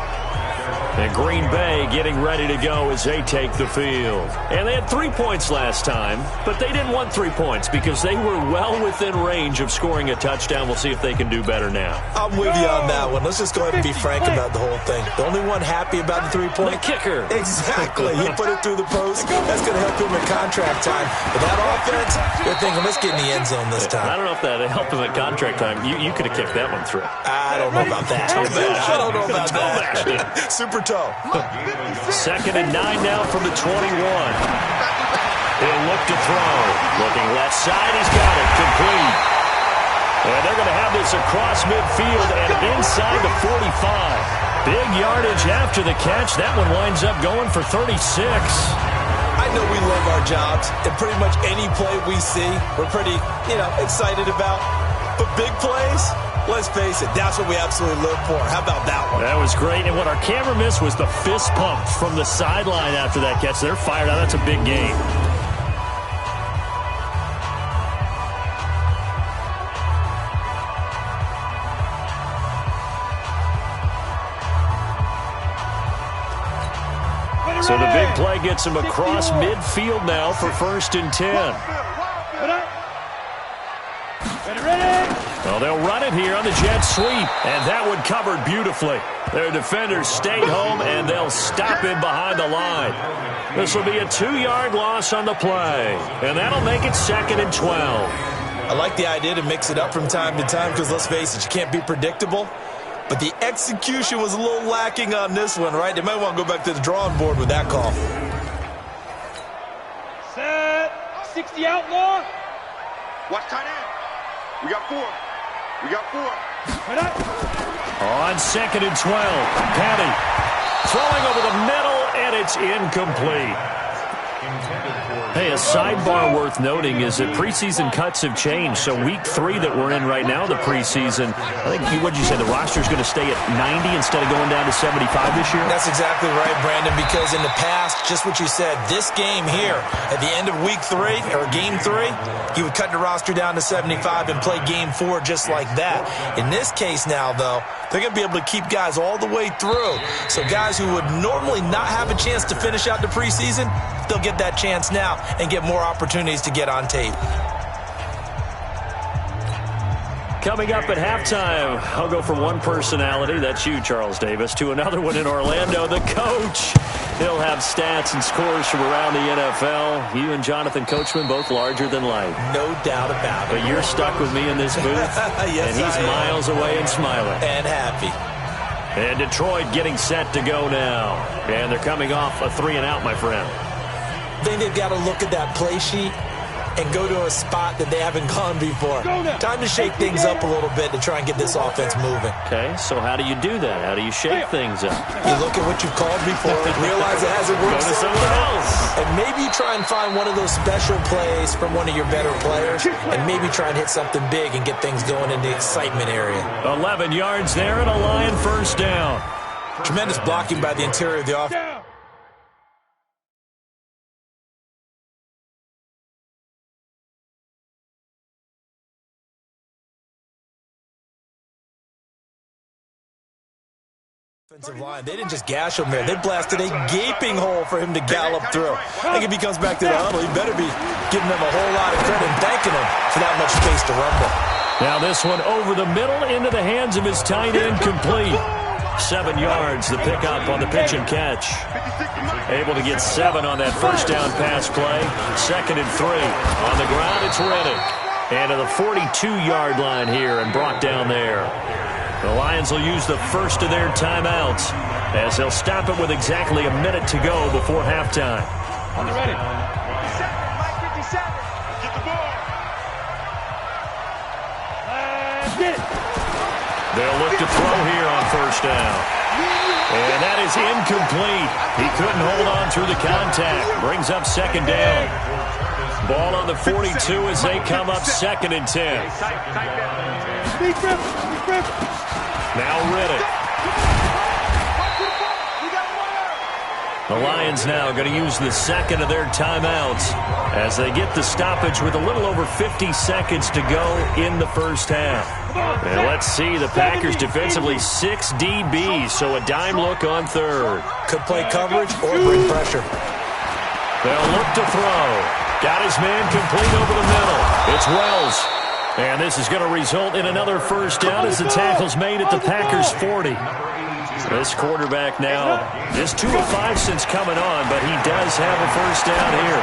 And Green Bay getting ready to go as they take the field. And they had 3 points last time, but they didn't want 3 points because they were well within range of scoring a touchdown. We'll see if they can do better now. I'm with you on that one. Let's just go ahead and be frank about the whole thing. The only one happy about the 3-point? The kicker. Exactly. He put it through the post. That's going to help him in contract time. But that offense, they're thinking, let's get in the end zone this time. I don't know if that helped him at contract time. You could have kicked that one through. I don't know about that. I don't know about that. Super toe. 2nd and 9 now from the 21. He'll look to throw. Looking left side. He's got it. Complete. And they're going to have this across midfield and inside the 45. Big yardage after the catch. That one winds up going for 36. I know we love our jobs, and pretty much any play we see, we're pretty, excited about. But big plays, let's face it, that's what we absolutely live for. How about that one? That was great. And what our camera missed was the fist pump from the sideline after that catch. They're fired out. That's a big game. So the big play gets him across midfield now for 1st and 10. Well, they'll run it here on the jet sweep, and that one covered beautifully. Their defenders stayed home, and they'll stop him behind the line. This will be a 2-yard loss on the play, and that'll make it 2nd and 12. I like the idea to mix it up from time to time because, let's face it, you can't be predictable. But the execution was a little lacking on this one, right? They might want to go back to the drawing board with that call. Set. 60 outlaw. Watch tight end. We got 4. We got 4. On 2nd and 12, Petty throwing over the middle, and it's incomplete. Hey, a sidebar worth noting is that preseason cuts have changed. So week 3 that we're in right now, the preseason, I think, what'd you say, the roster's going to stay at 90 instead of going down to 75 this year? That's exactly right, Brandon, because in the past, just what you said, this game here, at the end of week 3, or game 3, you would cut the roster down to 75 and play game 4 just like that. In this case now, though, they're going to be able to keep guys all the way through. So guys who would normally not have a chance to finish out the preseason, they'll get that chance now and get more opportunities to get on tape. Coming up at halftime, I'll go from one personality, that's you, Charles Davis, to another one in Orlando, the coach. He'll have stats and scores from around the NFL. You and Jonathan Coachman, both larger than life. No doubt about it. But you're stuck with me in this booth, yes, and he's miles away and smiling. And happy. And Detroit getting set to go now. And they're coming off a 3-and-out, my friend. I think they've got to look at that play sheet and go to a spot that they haven't gone before. Time to shake things up a little bit to try and get this offense moving. Okay, so how do you do that? How do you shake things up? You look at what you've called before, realize it hasn't worked Go to someone else. And maybe try and find one of those special plays from one of your better players, and maybe try and hit something big and get things going in the excitement area. 11 yards there and a Lion 1st down. Tremendous blocking by the interior of the offense. Offensive line. They didn't just gash him there. They blasted a gaping hole for him to gallop through. I think if he comes back to the huddle, he better be giving them a whole lot of credit and thanking them for that much space to rumble. Now this one over the middle into the hands of his tight end, complete. 7 yards, the pickup on the pitch and catch. Able to get 7 on that 1st down pass play. 2nd and 3. On the ground, it's Reddick. And to the 42-yard line here and brought down there. The Lions will use the first of their timeouts as they'll stop it with exactly a minute to go before halftime. On the ready. 57, get the ball. Get it. They'll look to throw here on 1st down. And that is incomplete. He couldn't hold on through the contact. Brings up 2nd down. Ball on the 42 as they come up 2nd and 10. Big grip. Big grip. Now Riddick. The Lions now going to use the 2nd of their timeouts as they get the stoppage with a little over 50 seconds to go in the 1st half. And let's see, the Packers defensively 6 DBs, so a dime look on 3rd. Could play coverage or bring pressure. They'll look to throw. Got his man complete over the middle. It's Wells. And this is going to result in another 1st down as the tackle's made at the Packers' 40. This quarterback now just 2 of 5 since coming on, but he does have a 1st down here.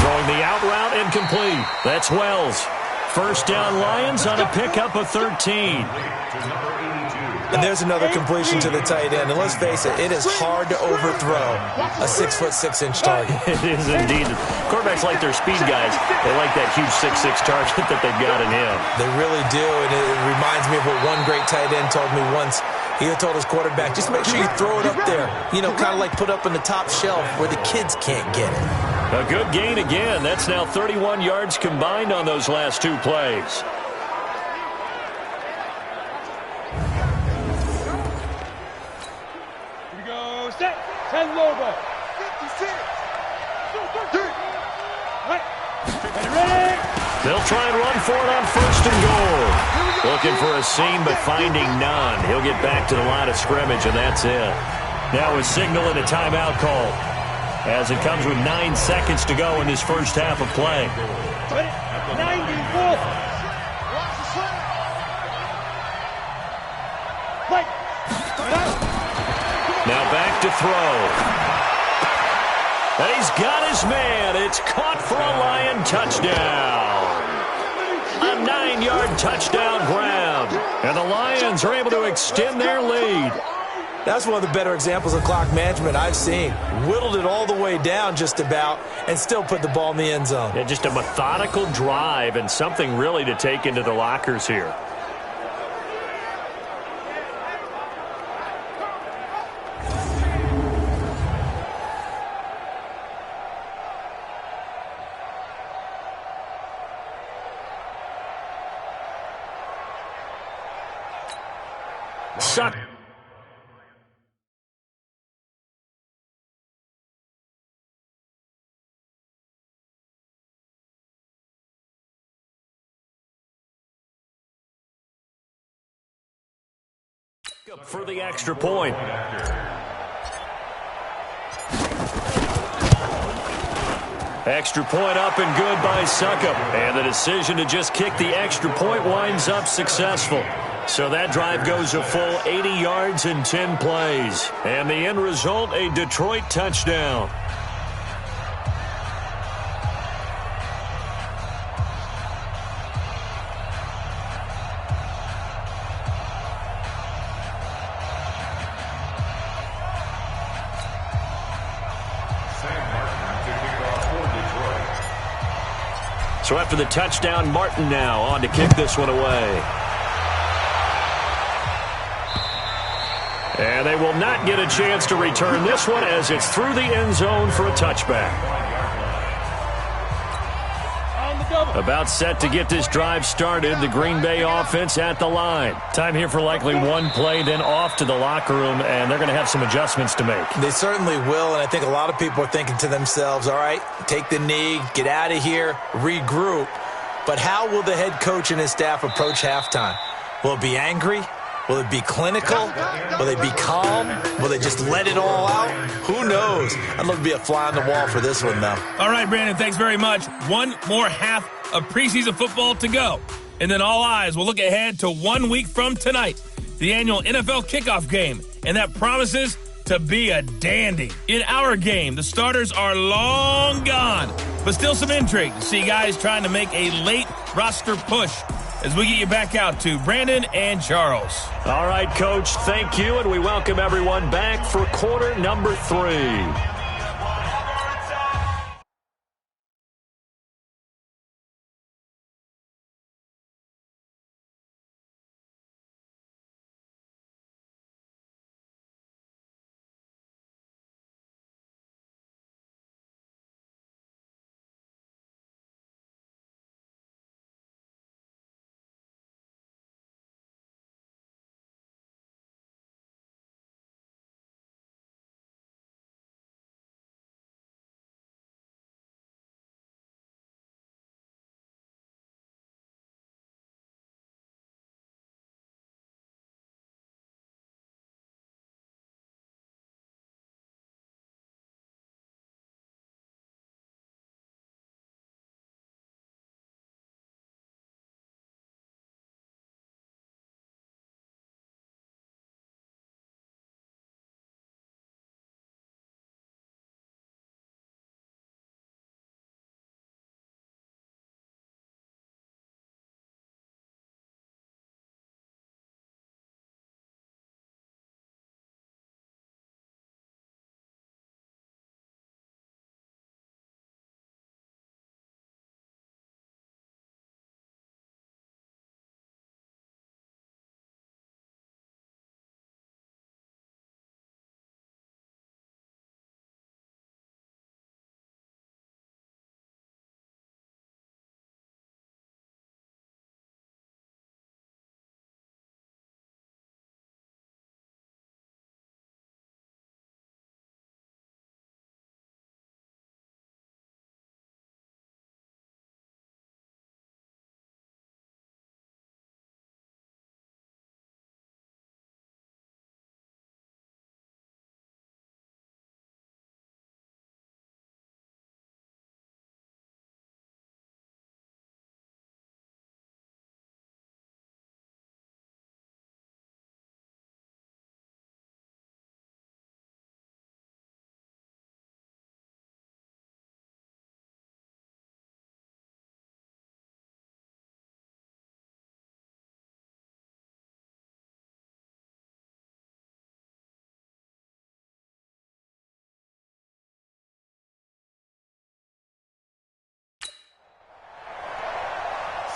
Throwing the out route incomplete. That's Wells. 1st down Lions on a pickup of 13. And there's another completion to the tight end. And let's face it, it is hard to overthrow a 6'6" target. It is indeed. Quarterbacks like their speed guys. They like that huge 6'6" target that they've got in him. They really do. And it reminds me of what one great tight end told me once. He told his quarterback, just make sure you throw it up there. You know, kind of like put up on the top shelf where the kids can't get it. A good gain again. That's now 31 yards combined on those last 2 plays. Set. 10 over. 56. Ready. They'll try and run for it on 1st and goal. Looking for a seam, but finding none. He'll get back to the line of scrimmage, and that's it. Now a signal and a timeout call, as it comes with 9 seconds to go in this first half of play. 94. Play. Now back to throw. And he's got his man. It's caught for a Lion touchdown. A 9-yard touchdown grab. And the Lions are able to extend their lead. That's one of the better examples of clock management I've seen. Whittled it all the way down just about and still put the ball in the end zone. Yeah, just a methodical drive and something really to take into the lockers here. Suck. For the extra point. Extra point up and good by Suckup. And the decision to just kick the extra point winds up successful. So that drive goes a full 80 yards in 10 plays. And the end result, a Detroit touchdown. So after the touchdown, Martin now on to kick this one away. And they will not get a chance to return this one as it's through the end zone for a touchback. About set to get this drive started, the Green Bay offense at the line. Time here for likely one play, then off to the locker room, and they're going to have some adjustments to make. They certainly will, and I think a lot of people are thinking to themselves, all right, take the knee, get out of here, regroup. But how will the head coach and his staff approach halftime? Will it be angry? Will it be clinical? Will they be calm? Will they just let it all out? Who knows? I'd love to be a fly on the wall for this one, though. All right, Brandon, thanks very much. One more half of preseason football to go. And then all eyes will look ahead to 1 week from tonight, the annual NFL kickoff game. And that promises to be a dandy. In our game, the starters are long gone, but still some intrigue to see guys trying to make a late roster push. As we get you back out to Brandon and Charles. All right, Coach, thank you, and we welcome everyone back for quarter number 3.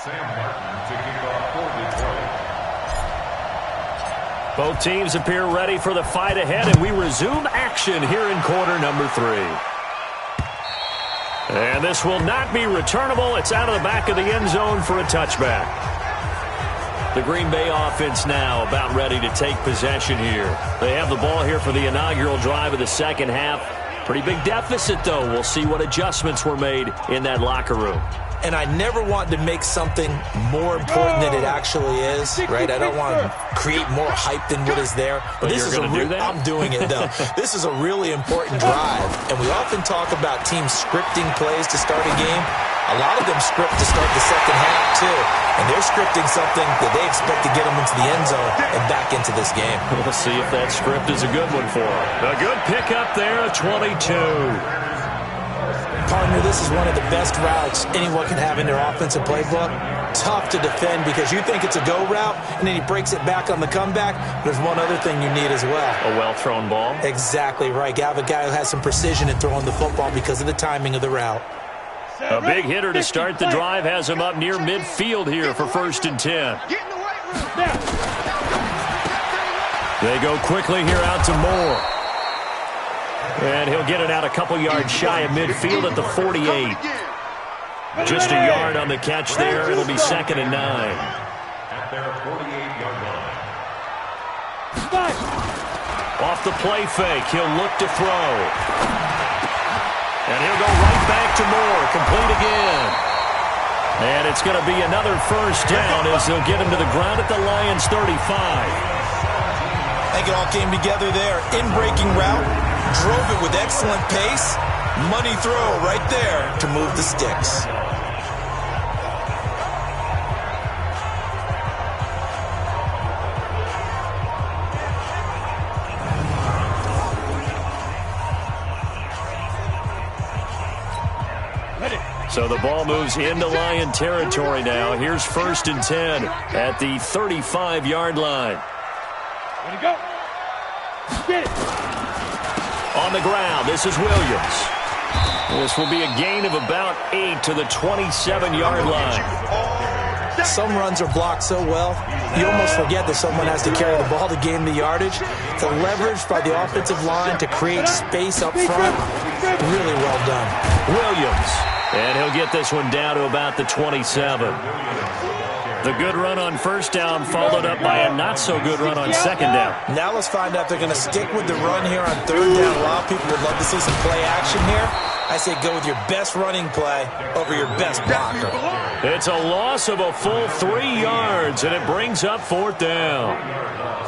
Sam Martin to kick off for Detroit. Both teams appear ready for the fight ahead, and we resume action here in quarter number 3. And this will not be returnable. It's out of the back of the end zone for a touchback. The Green Bay offense now about ready to take possession here. They have the ball here for the inaugural drive of the second half. Pretty big deficit, though. We'll see what adjustments were made in that locker room. And I never want to make something more important than it actually is, right? I don't want to create more hype than what is there. But this is I'm doing it, though. This is a really important drive. And we often talk about teams scripting plays to start a game. A lot of them script to start the second half, too. And they're scripting something that they expect to get them into the end zone and back into this game. We'll see if that script is a good one for them. A good pickup there, 22. Partner, this is one of the best routes anyone can have in their offensive playbook. Tough to defend because you think it's a go route, and then he breaks it back on the comeback. There's one other thing you need as well. A well-thrown ball? Exactly right. You have a guy who has some precision in throwing the football because of the timing of the route. A big hitter to start the drive has him up near midfield here for 1st and 10. They go quickly here out to Moore. And he'll get it out a couple yards shy of midfield at the 48. Just a yard on the catch there. It'll be 2nd and 9. At their 48-yard line. Off the play fake, he'll look to throw. And he'll go right back to Moore, complete again. And it's going to be another 1st down as they'll get him to the ground at the Lions' 35. I think it all came together there. In-breaking route. Drove it with excellent pace. Money throw right there to move the sticks. So the ball moves into Lion territory now. Here's 1st and 10 at the 35-yard line. Ready to go. Get it. On the ground, this is Williams. This will be a gain of about 8 to the 27-yard line. Some runs are blocked so well, you almost forget that someone has to carry the ball to gain the yardage. The leverage by the offensive line to create space up front, really well done. Williams, and he'll get this one down to about the 27. The good run on 1st down followed up by a not-so-good run on 2nd down. Now let's find out if they're going to stick with the run here on 3rd down. A lot of people would love to see some play action here. I say go with your best running play over your best blocker. It's a loss of a full 3 yards, and it brings up 4th down.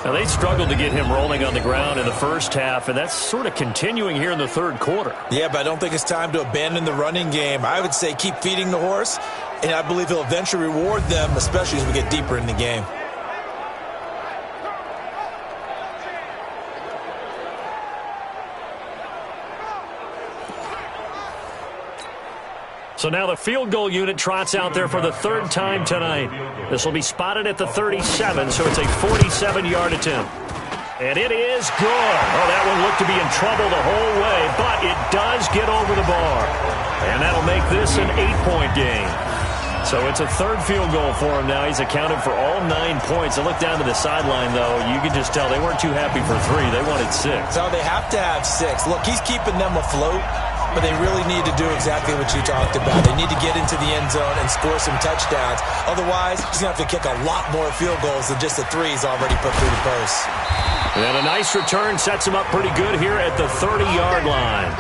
Now, they struggled to get him rolling on the ground in the first half, and that's sort of continuing here in the 3rd quarter. Yeah, but I don't think it's time to abandon the running game. I would say keep feeding the horse, and I believe he'll eventually reward them, especially as we get deeper in the game. So now the field goal unit trots out there for the 3rd time tonight. This will be spotted at the 37, so it's a 47-yard attempt. And it is good. Oh, that one looked to be in trouble the whole way, but it does get over the bar. And that'll make this an 8-point game. So it's a 3rd field goal for him now. He's accounted for all 9 points. I look down to the sideline, though. You can just tell they weren't too happy for 3. They wanted 6. So they have to have 6. Look, he's keeping them afloat, but they really need to do exactly what you talked about. They need to get into the end zone and score some touchdowns. Otherwise, he's going to have to kick a lot more field goals than just the 3 he's already put through the post. And a nice return sets him up pretty good here at the 30-yard line.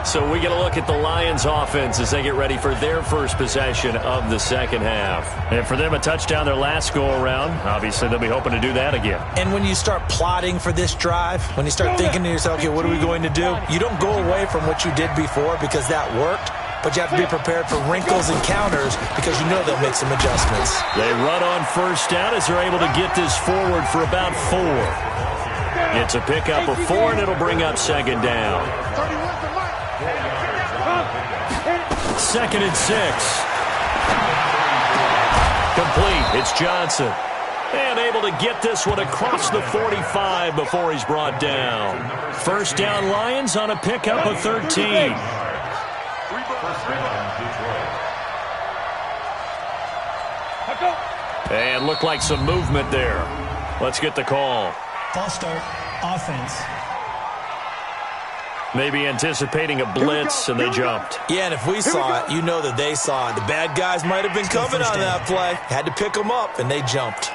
So we get a look at the Lions offense as they get ready for their first possession of the second half. And for them, a touchdown their last go-around. Obviously, they'll be hoping to do that again. And when you start plotting for this drive, when you start thinking to yourself, okay, what are we going to do? You don't go away from what you did before because that worked, but you have to be prepared for wrinkles and counters because you know they'll make some adjustments. They run on 1st down as they're able to get this forward for about 4. It's a pickup of 4, and it'll bring up 2nd down. 2nd and 6. Complete. It's Johnson. And able to get this one across the 45 before he's brought down. 1st down Lions on a pickup of 13. And looked like some movement there. Let's get the call. False start, offense. Maybe anticipating a blitz, and they jumped. Yeah, and if we saw it, you know that they saw it. The bad guys might have been coming on that play. Had to pick them up, and they jumped.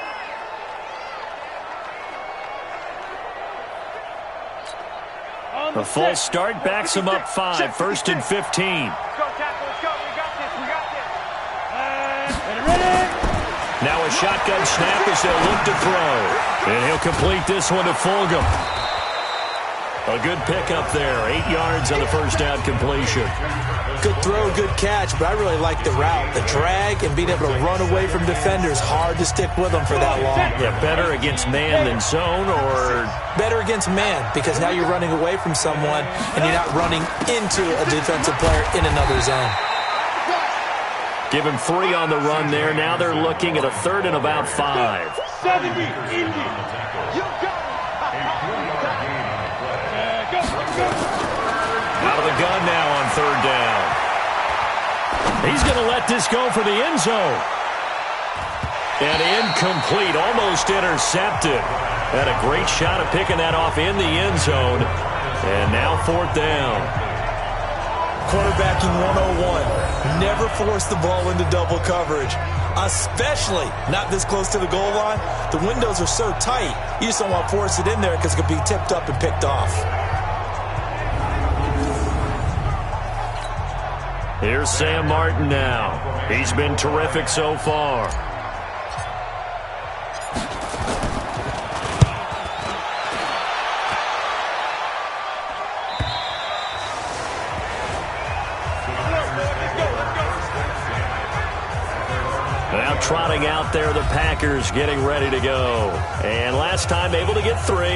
A false start backs them up 5, 1st and 15. Let's go, tackle. Let's go. We got this. We got this. Ready? Now a shotgun snap as they'll look to throw. And he'll complete this one to Fulgham. A good pickup there. 8 yards on the first down completion. Good throw, good catch, but I really like the route. The drag and being able to run away from defenders, hard to stick with them for that long. Yeah, better against man than zone, or? Better against man, because now you're running away from someone and you're not running into a defensive player in another zone. Give him 3 on the run there. Now they're looking at a 3rd and about 5. 70, easy. You got Out of the gun now on 3rd down. He's going to let this go for the end zone. And incomplete, almost intercepted. Had a great shot at picking that off in the end zone. And now 4th down. Quarterbacking 101. Never force the ball into double coverage, especially not this close to the goal line. The windows are so tight, you just don't want to force it in there because it could be tipped up and picked off. Here's Sam Martin now. He's been terrific so far. Now trotting out there, the Packers getting ready to go. And last time able to get 3.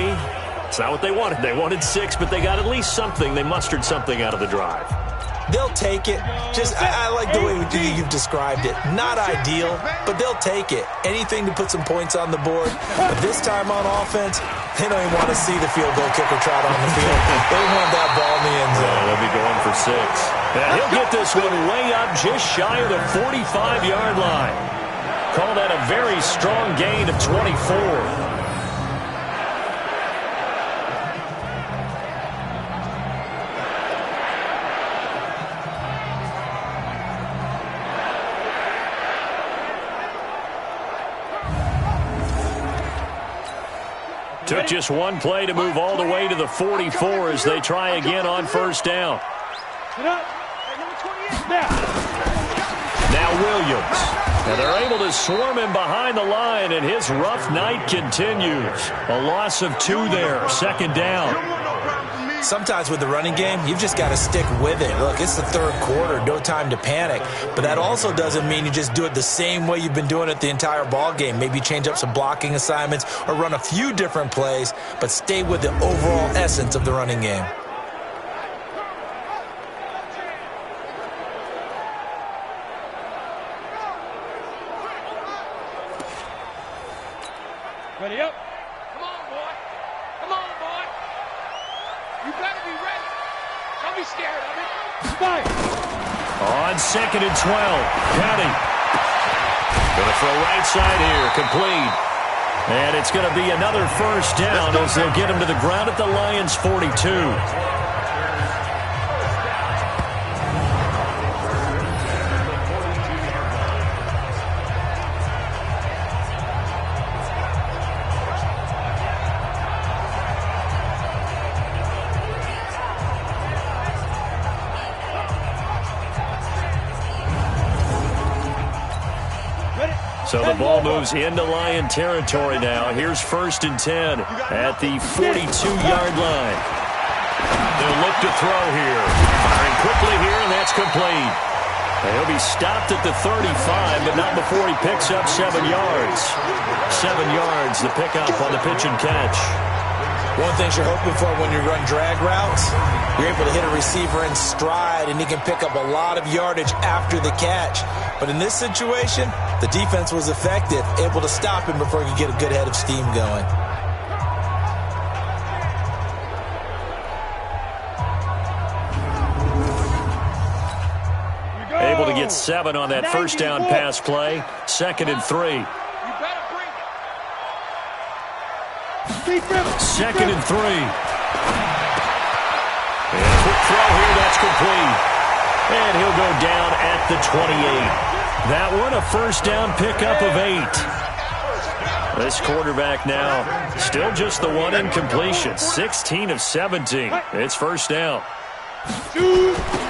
It's not what they wanted. They wanted 6, but they got at least something. They mustered something out of the drive. They'll take it. I like the way you've described it. Not ideal, but they'll take it. Anything to put some points on the board. But this time on offense, they don't even want to see the field goal kicker trot on the field. They want that ball in the end zone. Yeah, they'll be going for 6. And he'll get this one way up just shy of the 45-yard line. Call that a very strong gain of 24. Took just one play to move all the way to the 44 as they try again on 1st down. Now Williams. And they're able to swarm him behind the line, and his rough night continues. A loss of 2 there, 2nd down. Sometimes with the running game, you've just got to stick with it. Look, it's the 3rd quarter, no time to panic. But that also doesn't mean you just do it the same way you've been doing it the entire ball game. Maybe change up some blocking assignments or run a few different plays, but stay with the overall essence of the running game. Ready up. Come on, boy. Come on, boy. You better be ready. Don't be scared of it. Fire. On 2nd and 12. Counting. Gonna throw right side here. Complete. And it's going to be another 1st down as they'll get him to the ground at the Lions' 42. So the ball moves into Lion territory now. Here's 1st and 10 at the 42-yard line. They'll look to throw here. Firing quickly here, and that's complete. And he'll be stopped at the 35, but not before he picks up 7 yards. 7 yards, the pickup on the pitch and catch. One thing you're hoping for when you run drag routes, you're able to hit a receiver in stride, and he can pick up a lot of yardage after the catch. But in this situation, the defense was effective, able to stop him before he could get a good head of steam going. get 7 on that first down pass play. 2nd and 3. You better bring it. 2nd and 3. And a quick throw here. That's complete. And he'll go down at the 28. That one a first down pickup of 8. This quarterback now still just the one incompletion. 16 of 17. It's first down.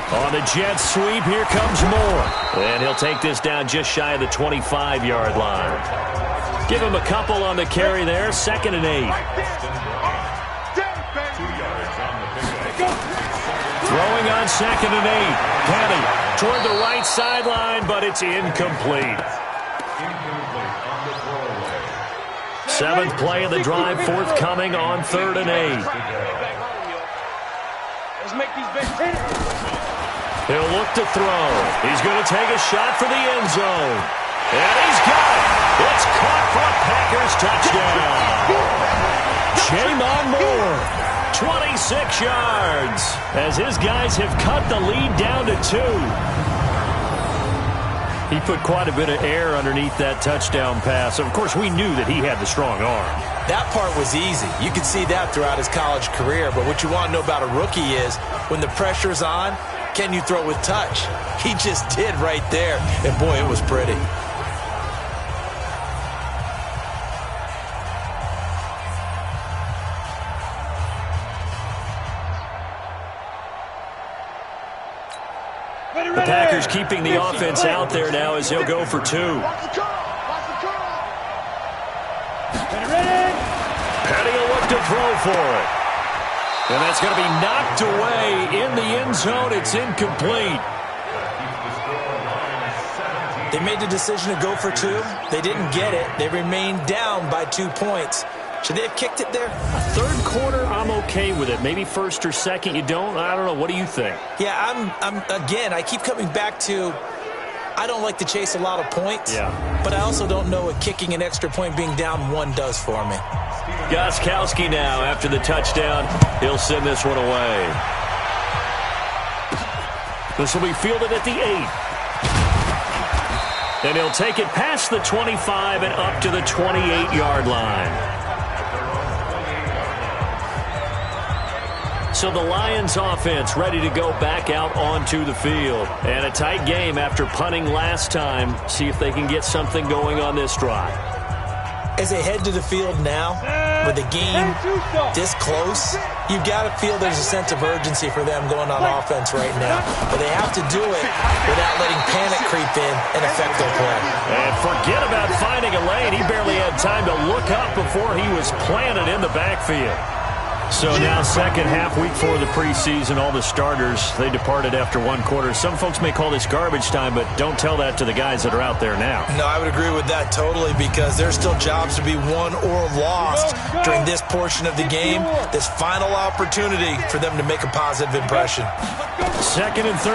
On the jet sweep, here comes Moore. And he'll take this down just shy of the 25-yard line. Give him a couple on the carry there. 2nd and 8. Throwing on 2nd and 8. Penny toward the right sideline, but it's incomplete. 7th play of the drive forthcoming on 3rd and 8. Let's make these big hitters. He'll look to throw. He's going to take a shot for the end zone. And he's got it. It's caught for a Packers touchdown. Jamon Moore. 26 yards as his guys have cut the lead down to 2. He put quite a bit of air underneath that touchdown pass. Of course, we knew that he had the strong arm. That part was easy. You could see that throughout his college career. But what you want to know about a rookie is when the pressure's on, can you throw with touch? He just did right there. And, boy, it was pretty. The Packers keeping the offense out there now as he'll go for 2. Petty will look to throw for it. And that's going to be knocked away in the end zone. It's incomplete. They made the decision to go for 2. They didn't get it. They remained down by 2 points. Should they have kicked it there? Third quarter, I'm okay with it. Maybe first or second, you don't? I don't know. What do you think? Yeah, again, I keep coming back to I don't like to chase a lot of points. Yeah. But I also don't know what kicking an extra point being down 1 does for me. Gostkowski now after the touchdown. He'll send this one away. This will be fielded at the 8. And he'll take it past the 25 and up to the 28-yard line. So the Lions offense ready to go back out onto the field. And a tight game after punting last time. See if they can get something going on this drive. As they head to the field now, with the game this close, you've got to feel there's a sense of urgency for them going on offense right now. But they have to do it without letting panic creep in and affect their play. And forget about finding a lane. He barely had time to look up before he was planted in the backfield. So now second half week for the preseason. All the starters, they departed after 1 quarter. Some folks may call this garbage time, but don't tell that to the guys that are out there now. No, I would agree with that totally because there's still jobs to be won or lost during this portion of the game. This final opportunity for them to make a positive impression. 2nd and 13.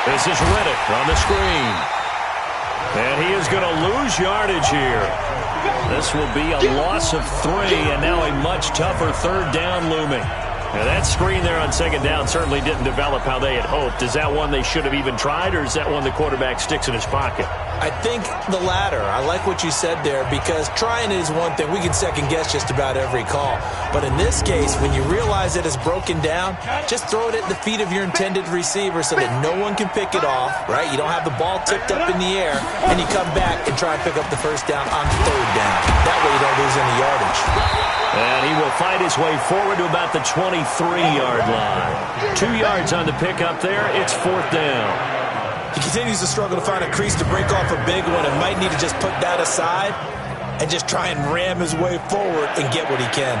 This is Riddick on the screen. And he is going to lose yardage here. This will be a loss of 3, and now a much tougher 3rd down looming. Now that screen there on 2nd down certainly didn't develop how they had hoped. Is that one they should have even tried, or is that one the quarterback sticks in his pocket? I think the latter. I like what you said there because trying it is one thing. We can second guess just about every call. But in this case, when you realize it is broken down, just throw it at the feet of your intended receiver so that no one can pick it off, right? You don't have the ball tipped up in the air, and you come back and try and pick up the first down on 3rd down. That way you don't lose any yardage. And he will fight his way forward to about the 23-yard line. 2 yards on the pickup there. It's 4th down. He continues to struggle to find a crease to break off a big one and might need to just put that aside and just try and ram his way forward and get what he can.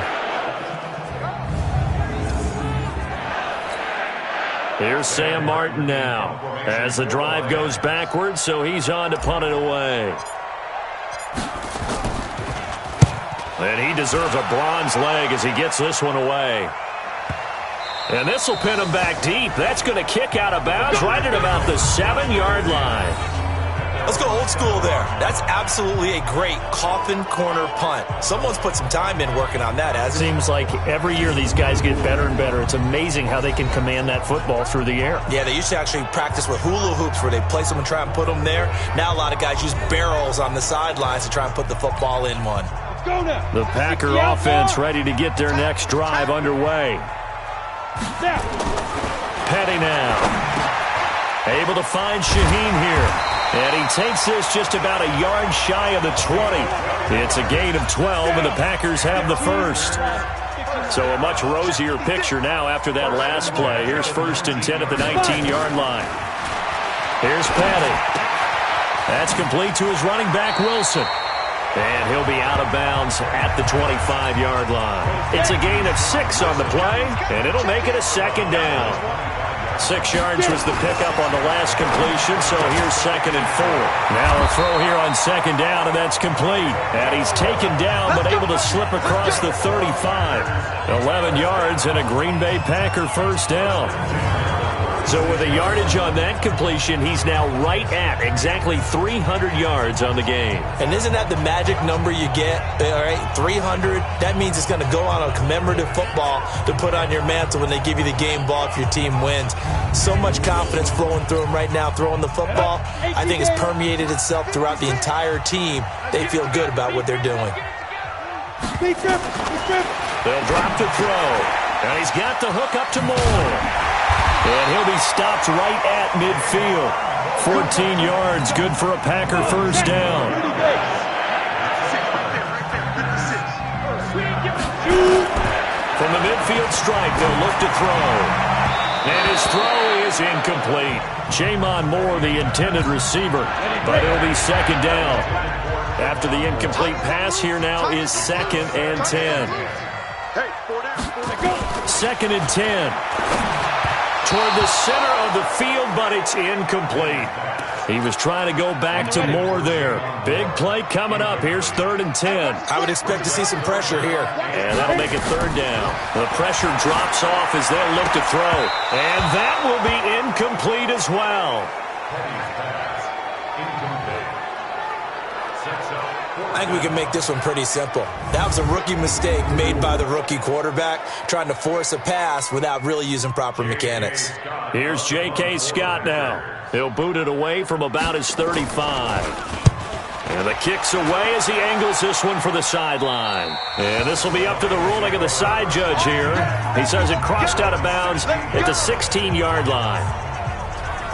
Here's Sam Martin now as the drive goes backwards, so he's on to punt it away. And he deserves a bronze leg as he gets this one away. And this will pin him back deep. That's going to kick out of bounds right at about the 7-yard line. Let's go old school there. That's absolutely a great coffin corner punt. Someone's put some time in working on that, hasn't it? Seems like every year these guys get better and better. It's amazing how they can command that football through the air. Yeah, they used to actually practice with hula hoops where they place them and try and put them there. Now a lot of guys use barrels on the sidelines to try and put the football in one. Let's go now. The Packer offense ready to get their next drive underway. Petty now. Able to find Shaheen here. And he takes this just about a yard shy of the 20. It's a gain of 12, and the Packers have the first. So a much rosier picture now after that last play. Here's 1st and 10 at the 19-yard line. Here's Petty. That's complete to his running back, Wilson. And he'll be out of bounds at the 25-yard line. It's a gain of 6 on the play, and it'll make it a 2nd down. 6 yards was the pickup on the last completion, so here's 2nd and 4. Now a throw here on 2nd down, and that's complete. And he's taken down, but able to slip across the 35. 11 yards and a Green Bay Packer first down. So with a yardage on that completion, he's now right at exactly 300 yards on the game. And isn't that the magic number you get? All right, 300. That means it's going to go on a commemorative football to put on your mantle when they give you the game ball if your team wins. So much confidence flowing through him right now, throwing the football. I think it's permeated itself throughout the entire team. They feel good about what they're doing. They'll drop to throw. And he's got the hook up to Moore. And he'll be stopped right at midfield. 14 yards, good for a Packer first down. From the midfield stripe, they'll look to throw. And his throw is incomplete. Jamon Moore, the intended receiver, but it'll be 2nd down. After the incomplete pass, here now is 2nd and 10. 2nd and 10. Toward the center of the field, but it's incomplete. He was trying to go back to Moore there. Big play coming up. Here's 3rd and 10. I would expect to see some pressure here. And that'll make it 3rd down. The pressure drops off as they'll look to throw. And that will be incomplete as well. I think we can make this one pretty simple. That was a rookie mistake made by the rookie quarterback, trying to force a pass without really using proper mechanics. Here's J.K. Scott now. He'll boot it away from about his 35. And the kick's away as he angles this one for the sideline. And this will be up to the ruling of the side judge here. He says it crossed out of bounds at the 16-yard line.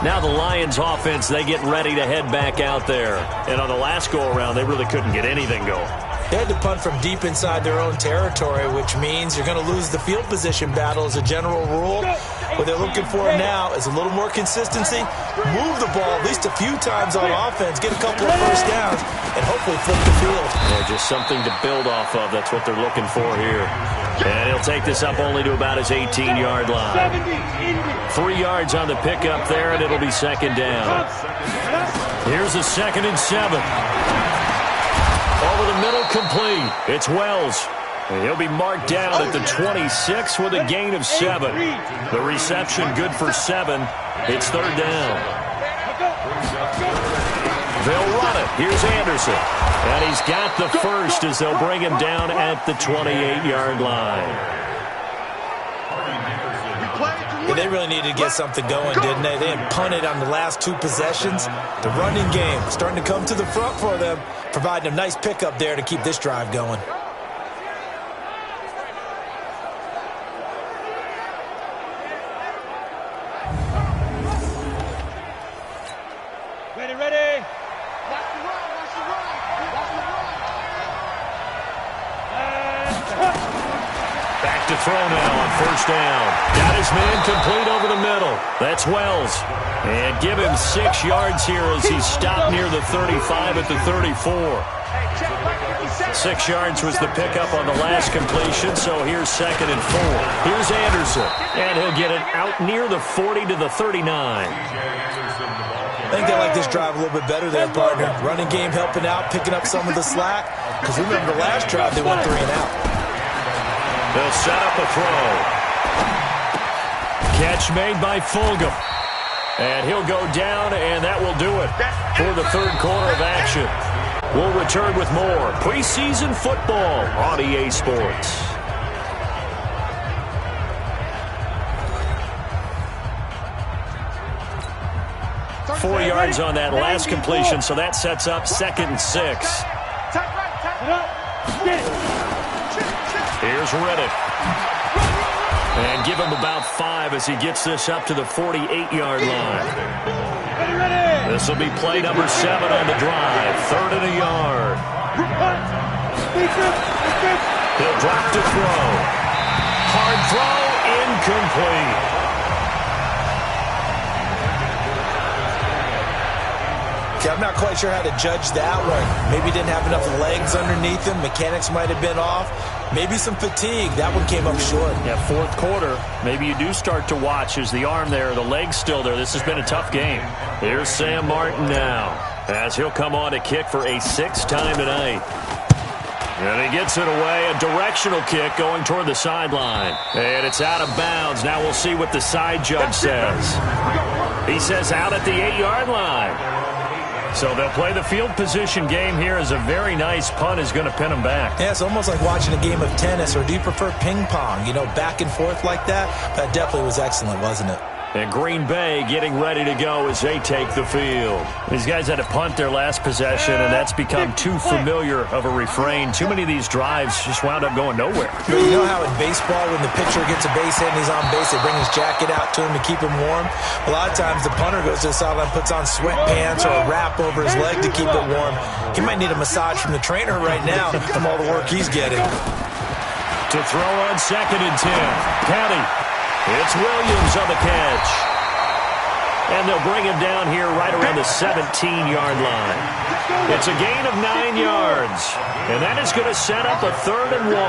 Now the Lions offense, they get ready to head back out there. And on the last go-around, they really couldn't get anything going. They had to punt from deep inside their own territory, which means you're going to lose the field position battle as a general rule. What they're looking for now is a little more consistency, move the ball at least a few times on offense, get a couple of first downs, and hopefully flip the field. Yeah, just something to build off of. That's what they're looking for here. And he'll take this up only to about his 18-yard line. 3 yards on the pickup there, and it'll be 2nd down. Here's a 2nd and 7. Over the middle, complete. It's Wells. And he'll be marked down at the 26 with a gain of 7. The reception good for 7. It's 3rd down. They'll run it. Here's Anderson. And he's got the first as they'll bring him down at the 28-yard line. Yeah, they really needed to get something going, didn't they? They had punted on the last 2 possessions. The running game starting to come to the front for them, providing a nice pickup there to keep this drive going. Ready. Back to throw now on 1st down. Got his man complete over the middle. That's Wells. And give him 6 yards here as he's stopped near the 35 at the 34. 6 yards was the pickup on the last completion, so here's 2nd and 4. Here's Anderson, and he'll get it out near the 40 to the 39. I think they like this drive a little bit better there, partner. Running game helping out, picking up some of the slack. Because remember the last drive, they went 3 and out. They'll set up a throw. Catch made by Fulgham. And he'll go down, and that will do it for the third quarter of action. We'll return with more preseason football on EA Sports. 4 yards on that last completion, so that sets up 2nd and 6. Here's Riddick. And give him about 5 as he gets this up to the 48-yard line. This will be play number 7 on the drive. 3rd and a yard. He'll drop to throw. Hard throw, incomplete. Okay, I'm not quite sure how to judge that one. Maybe didn't have enough legs underneath him. Mechanics might have been off. Maybe some fatigue. That one came up short. Yeah, 4th quarter. Maybe you do start to watch. Is the arm there, the leg's still there? This has been a tough game. Here's Sam Martin now, as he'll come on to kick for a 6th time tonight. And he gets it away, a directional kick going toward the sideline. And it's out of bounds. Now we'll see what the side judge says. He says out at the 8-yard line. So they'll play the field position game here as a very nice punt is going to pin them back. Yeah, it's almost like watching a game of tennis, or do you prefer ping pong? You know, back and forth like that? That definitely was excellent, wasn't it? And Green Bay getting ready to go as they take the field. These guys had to punt their last possession, and that's become too familiar of a refrain. Too many of these drives just wound up going nowhere. You know how in baseball, when the pitcher gets a base hit and he's on base, they bring his jacket out to him to keep him warm? A lot of times the punter goes to the sideline, puts on sweatpants or a wrap over his leg to keep it warm. He might need a massage from the trainer right now from all the work he's getting. To throw on 2nd and 10. County. It's Williams on the catch. And they'll bring him down here right around the 17-yard line. It's a gain of 9 yards. And that is going to set up a 3rd and 1.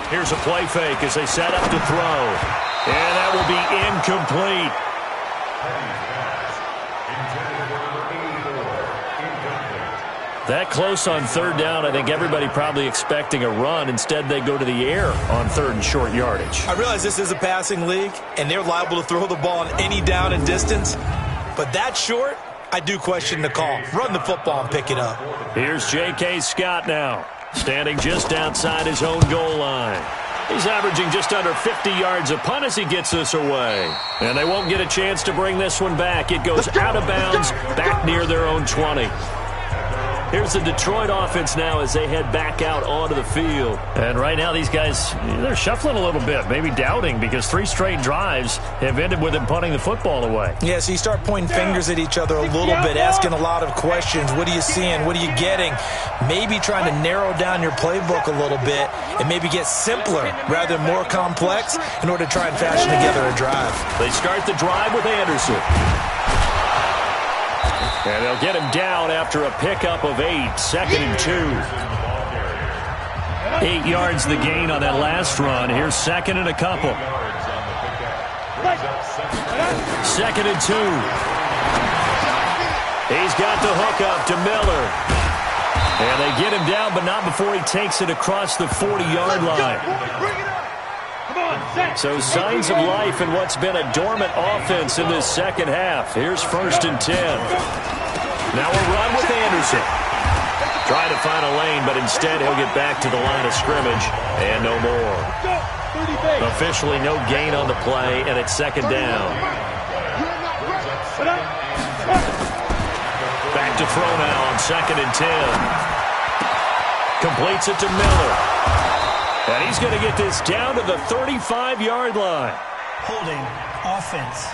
Here's a play fake as they set up to throw. And that will be incomplete. That close on 3rd down, I think everybody probably expecting a run. Instead, they go to the air on 3rd and short yardage. I realize this is a passing league, and they're liable to throw the ball on any down and distance. But that short, I do question the call. Run the football and pick it up. Here's J.K. Scott now, standing just outside his own goal line. He's averaging just under 50 yards a punt as he gets this away. And they won't get a chance to bring this one back. It goes out of bounds, back near their own 20. Here's the Detroit offense now as they head back out onto the field. And right now these guys, they're shuffling a little bit, maybe doubting, because 3 straight drives have ended with them punting the football away. Yeah, so you start pointing fingers at each other a little bit, asking a lot of questions. What are you seeing? What are you getting? Maybe trying to narrow down your playbook a little bit and maybe get simpler rather than more complex in order to try and fashion together a drive. They start the drive with Anderson. And they'll get him down after a pickup of 8, 2nd and 2. 8 yards the gain on that last run. Here's 2nd and a couple. 2nd and 2. He's got the hook up to Miller. And they get him down, but not before he takes it across the 40-yard line. So signs of life in what's been a dormant offense in this second half. Here's 1st and 10. Now a run with Anderson. Trying to find a lane, but instead he'll get back to the line of scrimmage. And no more. Officially no gain on the play, and it's 2nd down. Back to throw now on 2nd and 10. Completes it to Miller. And he's going to get this down to the 35-yard line. Holding offense.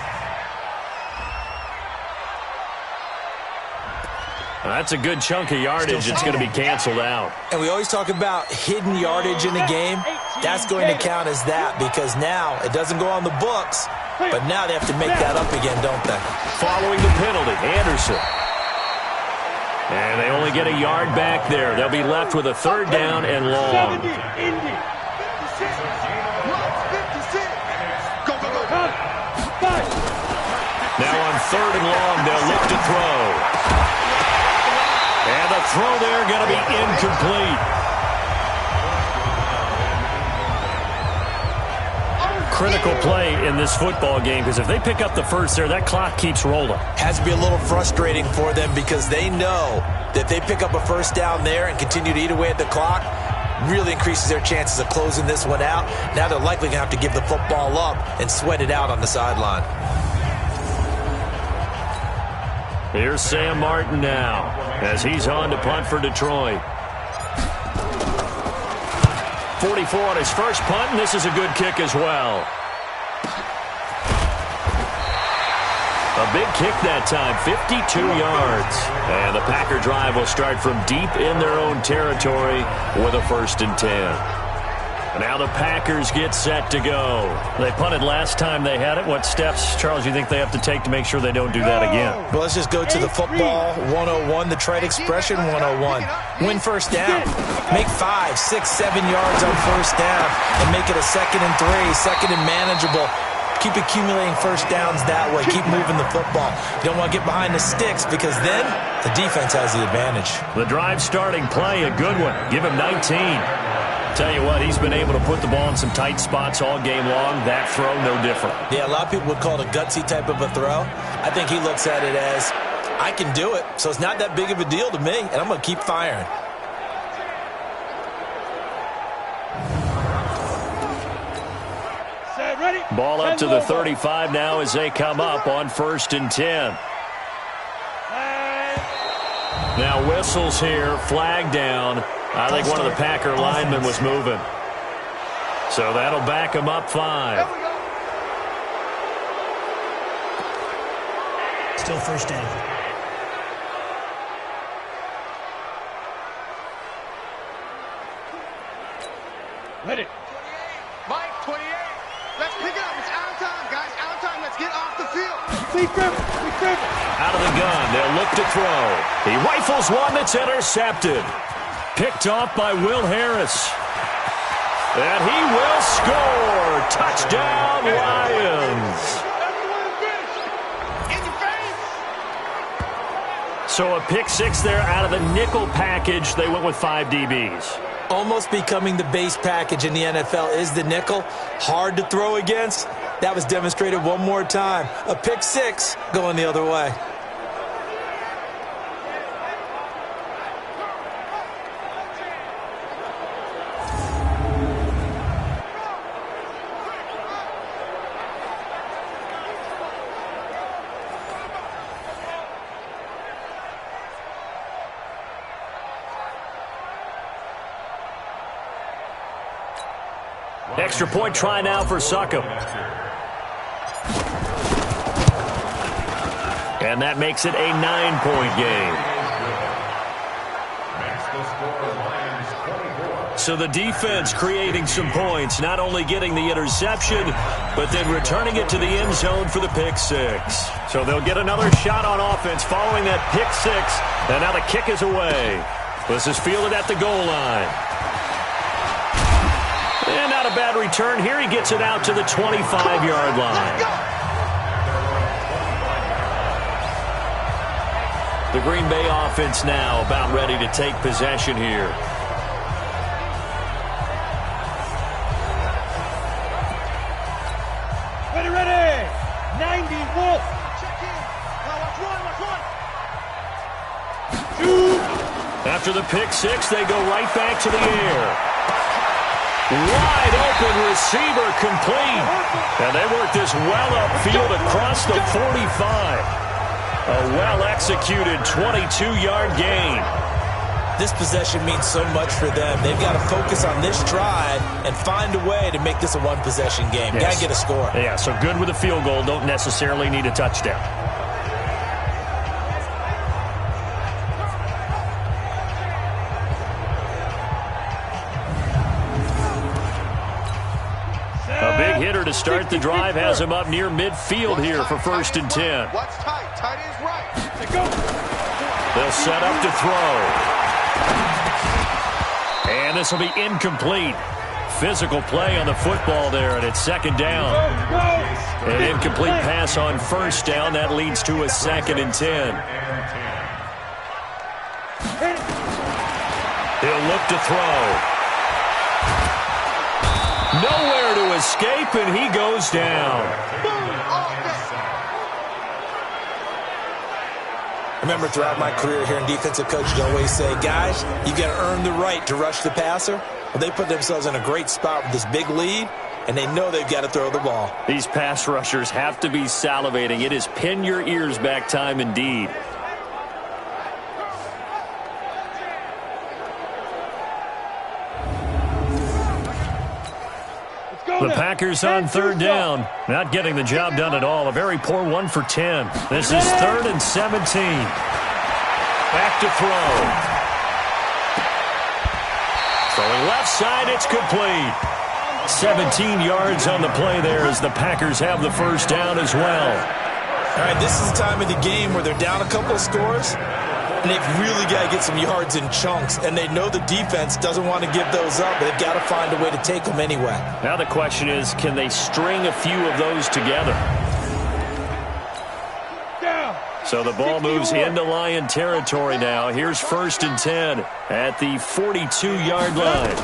That's a good chunk of yardage. It's going to be canceled out. And we always talk about hidden yardage in a game. That's going to count as that, because now it doesn't go on the books, but now they have to make that up again, don't they? Following the penalty, Anderson. And they only get a yard back there. They'll be left with a 3rd down and long. Now on 3rd and long, they'll look to throw. And the throw there going to be incomplete. critical play in this football game because if they pick up the first there, that clock keeps rolling. Has to be a little frustrating for them because they know that they pick up a first down there and continue to eat away at the clock, really increases their chances of closing this one out. Now they're likely going to have to give the football up and sweat it out on the sideline. Here's Sam Martin now as he's on to punt for Detroit. 44 on his first punt, and this is a good kick as well. A big kick that time, 52 yards. And the Packer drive will start from deep in their own territory with a 1st and 10. Now the Packers get set to go. They punted last time they had it. What steps, Charles, you think they have to take to make sure they don't do that again? Well, let's just go to the football 101, the trade expression 101. Win first down. Make 5, 6, 7 yards on first down and make it a 2nd and 3, 2nd and manageable. Keep accumulating first downs that way. Keep moving the football. You don't want to get behind the sticks because then the defense has the advantage. The drive starting play, a good one. Give him 19. Tell you what, he's been able to put the ball in some tight spots all game long. That throw, no different. Yeah, a lot of people would call it a gutsy type of a throw. I think he looks at it as, I can do it, so it's not that big of a deal to me, and I'm going to keep firing. Ball up to the 35 now as they come up on 1st and 10. Now whistles here, flag down. I think one of the Packer linemen was moving. So that'll back him up 5. Still first down. Ready. Mike, 28. Let's pick it up. It's out of time, guys. Out of time. Let's get off the field. Out of the gun. They'll look to throw. He rifles one that's intercepted. Picked off by Will Harris. And he will score. Touchdown, Lions. So a pick 6 there out of the nickel package. They went with 5 DBs. Almost becoming the base package in the NFL is the nickel. Hard to throw against. That was demonstrated one more time. A pick 6 going the other way. Extra point try now for Succop. And that makes it a 9-point game. So the defense creating some points, not only getting the interception, but then returning it to the end zone for the pick 6. So they'll get another shot on offense following that pick 6. And now the kick is away. This is fielded at the goal line. And not a bad return here. He gets it out to the 25-yard line. The Green Bay offense now about ready to take possession here. Ready. 90 Wolf. Check in. Now watch one. After the pick 6, they go right back to the air. Wide open receiver complete. And they work this well upfield across the 45. A well-executed 22-yard gain. This possession means so much for them. They've got to focus on this drive and find a way to make this a one-possession game. Yes. Got to get a score. Yeah, so good with a field goal. Don't necessarily need a touchdown. A big hitter to start the drive has him up near midfield here for 1st and 10. What's tight? Tight is right. They'll set up to throw. And this will be incomplete. Physical play on the football there, and it's 2nd down. An incomplete pass on 1st down. That leads to a 2nd and 10. He'll look to throw. Nowhere to escape, and he goes down. I remember throughout my career here in defensive coaching, I always say, guys, you got to earn the right to rush the passer. Well, they put themselves in a great spot with this big lead, and they know they've got to throw the ball. These pass rushers have to be salivating. It is pin your ears back time indeed. The Packers on third down. Not getting the job done at all. A very poor 1 for 10. This is 3rd and 17. Back to throw. Throwing left side, it's complete. 17 yards on the play there as the Packers have the first down as well. All right, this is the time of the game where they're down a couple of scores, and they've really got to get some yards in chunks, and they know the defense doesn't want to give those up, but they've got to find a way to take them anyway. Now the question is, can they string a few of those together? So the ball moves into Lion territory now. Here's 1st and 10 at the 42-yard line.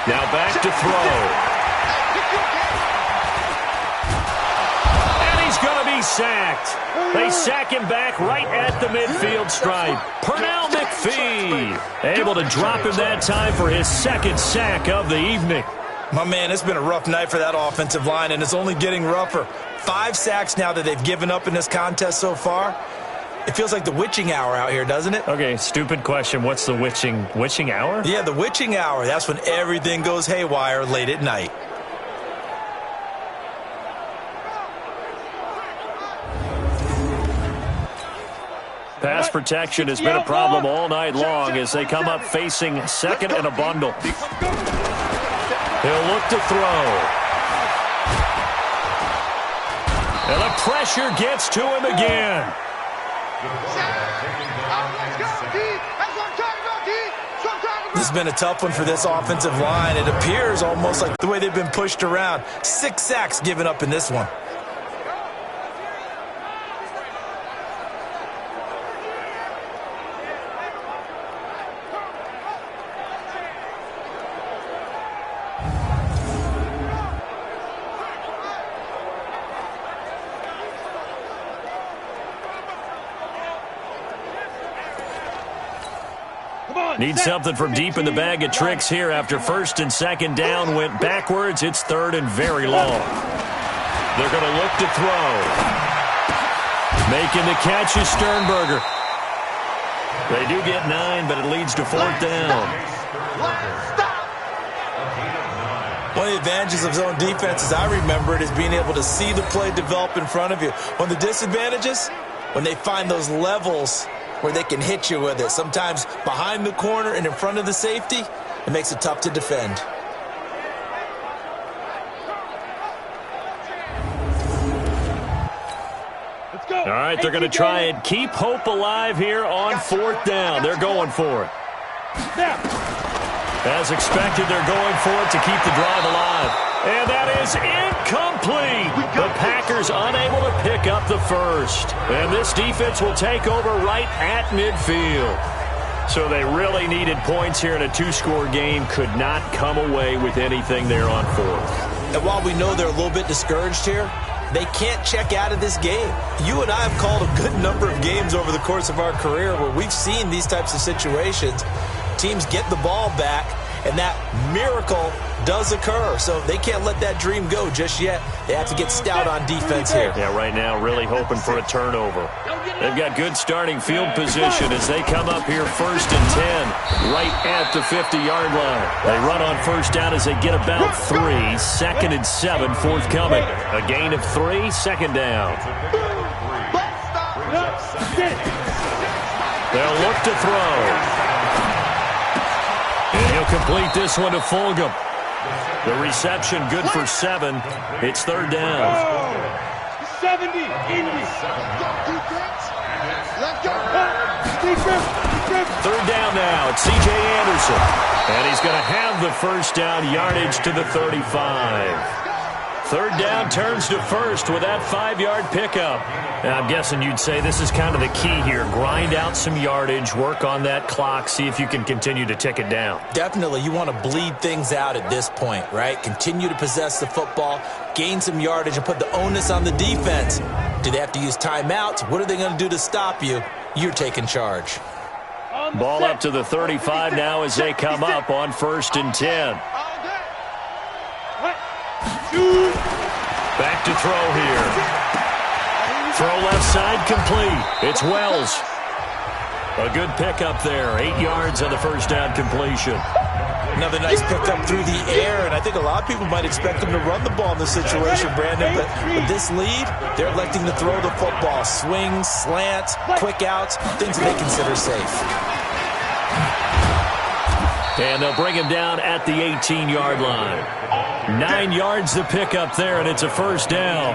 Now back to throw. And he's going to be sacked. They sack him back right at the midfield stripe. Pernell McPhee able to drop him that time for his 2nd sack of the evening. My man, it's been a rough night for that offensive line, and it's only getting rougher. 5 sacks now that they've given up in this contest so far. It feels like the witching hour out here, doesn't it? Okay, stupid question. What's the witching hour? Yeah, the witching hour. That's when everything goes haywire late at night. Pass protection has been a problem all night long as they come up facing 2nd and a bundle. He'll look to throw. And the pressure gets to him again. This has been a tough one for this offensive line. It appears almost like the way they've been pushed around. 6 sacks given up in this one. Need something from deep in the bag of tricks here after 1st and 2nd down went backwards. It's 3rd and very long. They're going to look to throw. Making the catch is Sternberger. They do get 9, but it leads to 4th down. One of the advantages of zone defense, as I remember it, is being able to see the play develop in front of you. One of the disadvantages, when they find those levels where they can hit you with it. Sometimes behind the corner and in front of the safety, it makes it tough to defend. All right, they're going to try and keep hope alive here on 4th down. They're going for it. As expected, they're going for it to keep the drive alive. And that is incomplete. The Packers unable to pick up the first. And this defense will take over right at midfield. So they really needed points here in a 2-score game. Could not come away with anything there on 4th. And while we know they're a little bit discouraged here, they can't check out of this game. You and I have called a good number of games over the course of our career where we've seen these types of situations. Teams get the ball back, and that miracle does occur. So they can't let that dream go just yet. They have to get stout on defense here. Yeah, right now really hoping for a turnover. They've got good starting field position as they come up here 1st and 10, right at the 50-yard line. They run on 1st down as they get about 3. 2nd and 7 forthcoming. A gain of 3, 2nd down. They'll look to throw. And he'll complete this one to Fulgham. The reception good for 7. It's 3rd down. 70, Indy. 3rd down now. It's C.J. Anderson. And he's going to have the 1st down, yardage to the 35. Third down turns to first with that 5-yard pickup. Now, I'm guessing you'd say this is kind of the key here. Grind out some yardage, work on that clock, see if you can continue to tick it down. Definitely. You want to bleed things out at this point, right? Continue to possess the football, gain some yardage, and put the onus on the defense. Do they have to use timeouts? What are they going to do to stop you? You're taking charge. Ball up to the 35 now as they come up on 1st and 10. Back to throw here. Throw left side complete. It's Wells. A good pickup there. 8 yards on the first down completion. Another nice pickup through the air, and I think a lot of people might expect them to run the ball in this situation, Brandon, but with this lead, they're electing to throw the football. Swings, slants, quick outs, things that they consider safe. And they'll bring him down at the 18-yard line. 9 yards to pick up there, and it's a first down.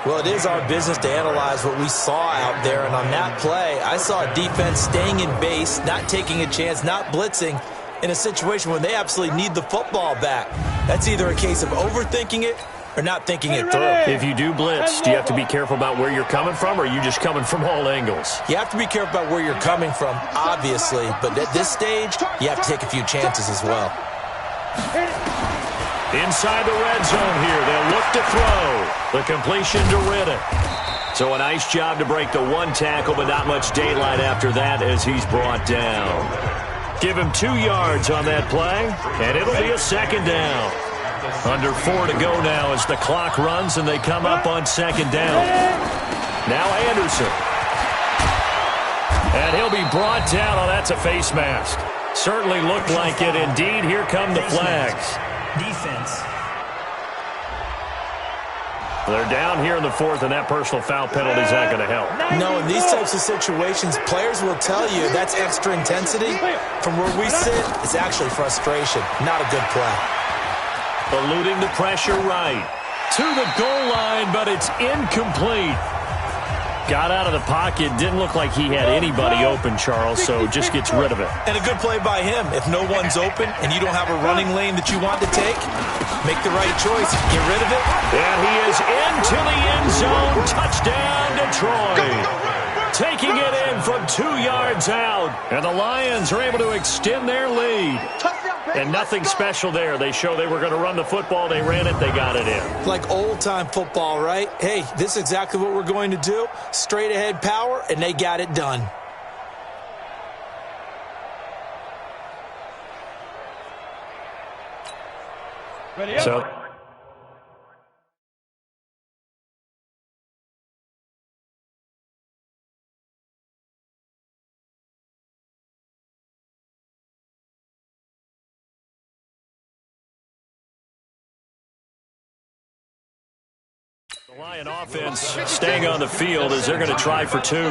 Well, it is our business to analyze what we saw out there, and on that play, I saw a defense staying in base, not taking a chance, not blitzing, in a situation where they absolutely need the football back. That's either a case of overthinking it or not thinking it through. If you do blitz, do you have to be careful about where you're coming from, or are you just coming from all angles? You have to be careful about where you're coming from, obviously, but at this stage, you have to take a few chances as well. Inside the red zone here, they'll look to throw. The completion to Riddick. So a nice job to break the one tackle, but not much daylight after that as he's brought down. Give him 2 yards on that play, and it'll be a second down. Under 4 to go now as the clock runs and they come up on second down. Now Anderson. And he'll be brought down. Oh, that's a face mask. Certainly looked like it. Indeed, here come the flags. Defense. They're down here in the 4th, and that personal foul penalty is not going to help. No, in these types of situations, players will tell you that's extra intensity. From where we sit, it's actually frustration. Not a good play. Eluding the pressure right. To the goal line, but it's incomplete. Got out of the pocket. Didn't look like he had anybody open, Charles, so just gets rid of it. And a good play by him. If no one's open and you don't have a running lane that you want to take, make the right choice. Get rid of it. And he is into the end zone. Touchdown, Detroit. Taking it in from 2 yards out. And the Lions are able to extend their lead. And nothing special there. They show they were going to run the football. They ran it. They got it in. Like old-time football, right? Hey, this is exactly what we're going to do. Straight-ahead power, and they got it done. So the Lion offense staying on the field as they're going to try for 2. They're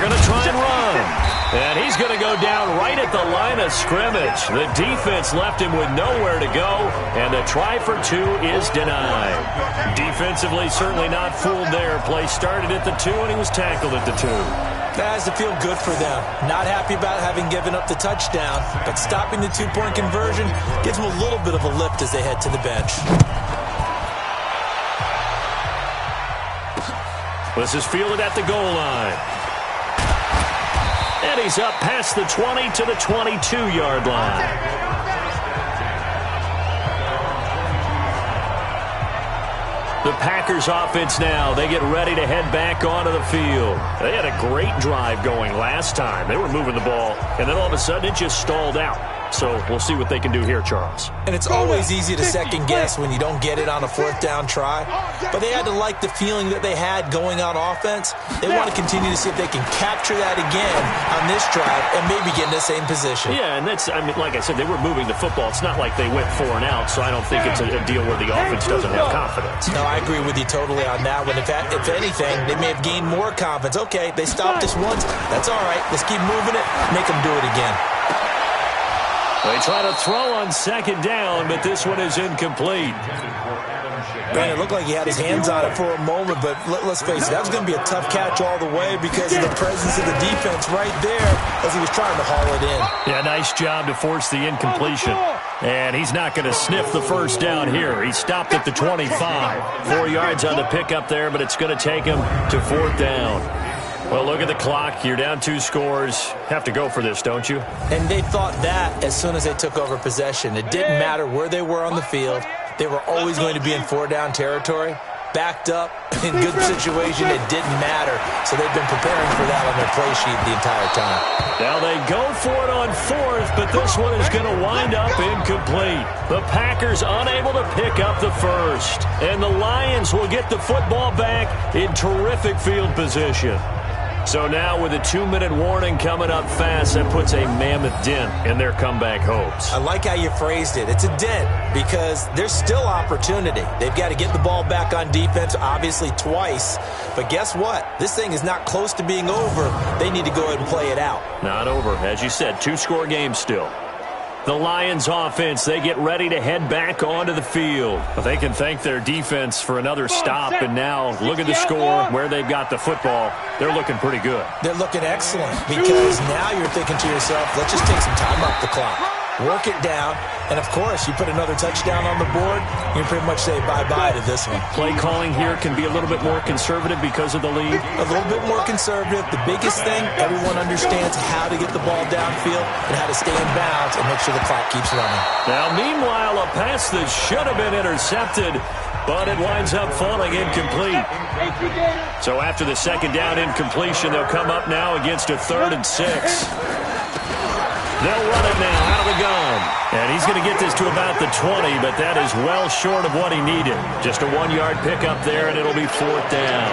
going to try and run. And he's going to go down right at the line of scrimmage. The defense left him with nowhere to go, and the try for 2 is denied. Defensively, certainly not fooled there. Play started at the 2, and he was tackled at the 2. That has to feel good for them. Not happy about having given up the touchdown, but stopping the 2-point conversion gives them a little bit of a lift as they head to the bench. This is fielded at the goal line. And he's up past the 20 to the 22-yard line. The Packers offense now, they get ready to head back onto the field. They had a great drive going last time. They were moving the ball, and then all of a sudden it just stalled out. So we'll see what they can do here, Charles. And it's always easy to second-guess when you don't get it on a 4th down try. But they had to like the feeling that they had going on offense. They want to continue to see if they can capture that again on this drive and maybe get in the same position. Yeah, and that's, I mean, like I said, they were moving the football. It's not like they went 4 and out, so I don't think it's a deal where the offense doesn't have confidence. No, I agree with you totally on that one. If anything, they may have gained more confidence. Okay, they stopped us once. That's all right. Let's keep moving it. Make them do it again. They try to throw on second down, but this one is incomplete. Brandon, it looked like he had his hands on it for a moment, but let's face it, that was going to be a tough catch all the way because of the presence of the defense right there as he was trying to haul it in. Yeah, nice job to force the incompletion. And he's not going to sniff the first down here. He stopped at the 25. 4 yards on the pickup there, but it's going to take him to 4th down. Well, look at the clock. You're down 2 scores. Have to go for this, don't you? And they thought that as soon as they took over possession. It didn't matter where they were on the field. They were always going to be in 4-down territory. Backed up, in good situation, it didn't matter. So they've been preparing for that on their play sheet the entire time. Now they go for it on 4th, but this one is going to wind up incomplete. The Packers unable to pick up the first. And the Lions will get the football back in terrific field position. So now with a 2-minute warning coming up fast, that puts a mammoth dent in their comeback hopes. I like how you phrased it. It's a dent because there's still opportunity. They've got to get the ball back on defense, obviously twice. But guess what? This thing is not close to being over. They need to go ahead and play it out. Not over. As you said, 2-score game still. The Lions offense, they get ready to head back onto the field. But they can thank their defense for another stop. And now look at the score, where they've got the football. They're looking pretty good. They're looking excellent because now you're thinking to yourself, let's just take some time off the clock. Work it down, and of course, you put another touchdown on the board, you pretty much say bye-bye to this one. Play calling here can be a little bit more conservative because of the lead. A little bit more conservative. The biggest thing, everyone understands how to get the ball downfield and how to stay in bounds and make sure the clock keeps running. Now, meanwhile, a pass that should have been intercepted, but it winds up falling incomplete. So after the 2nd down incompletion, they'll come up now against a 3rd and 6. They'll run it now out of the gun. And he's going to get this to about the 20, but that is well short of what he needed. Just a 1-yard pickup there, and it'll be 4th down.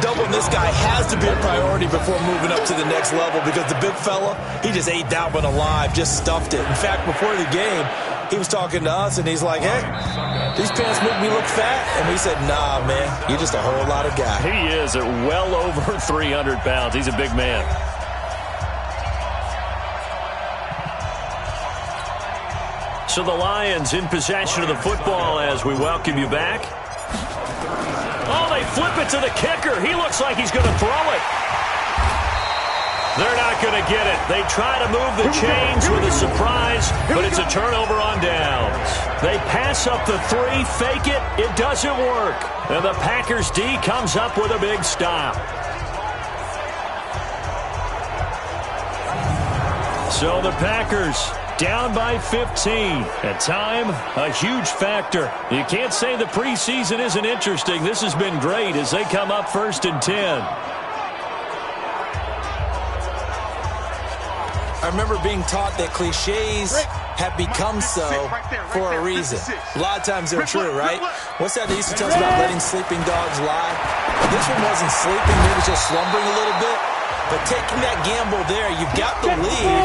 Doubling this guy has to be a priority before moving up to the next level because the big fella, he just ate that one alive, just stuffed it. In fact, before the game, he was talking to us, and he's like, hey, these pants make me look fat? And we said, nah, man, you're just a whole lot of guy. He is at well over 300 pounds. He's a big man. So the Lions in possession of the football as we welcome you back. Oh, they flip it to the kicker. He looks like he's going to throw it. They're not going to get it. They try to move the chains with a surprise, but it's a turnover on downs. They pass up the 3, fake it. It doesn't work. And the Packers D comes up with a big stop. So the Packers down by 15. And time, a huge factor. You can't say the preseason isn't interesting. This has been great as they come up 1st and 10. I remember being taught that cliches have become so for a reason. A lot of times they're true, right? What's that they used to tell us about letting sleeping dogs lie? This one wasn't sleeping, maybe just slumbering a little bit. But taking that gamble there, you've got the lead.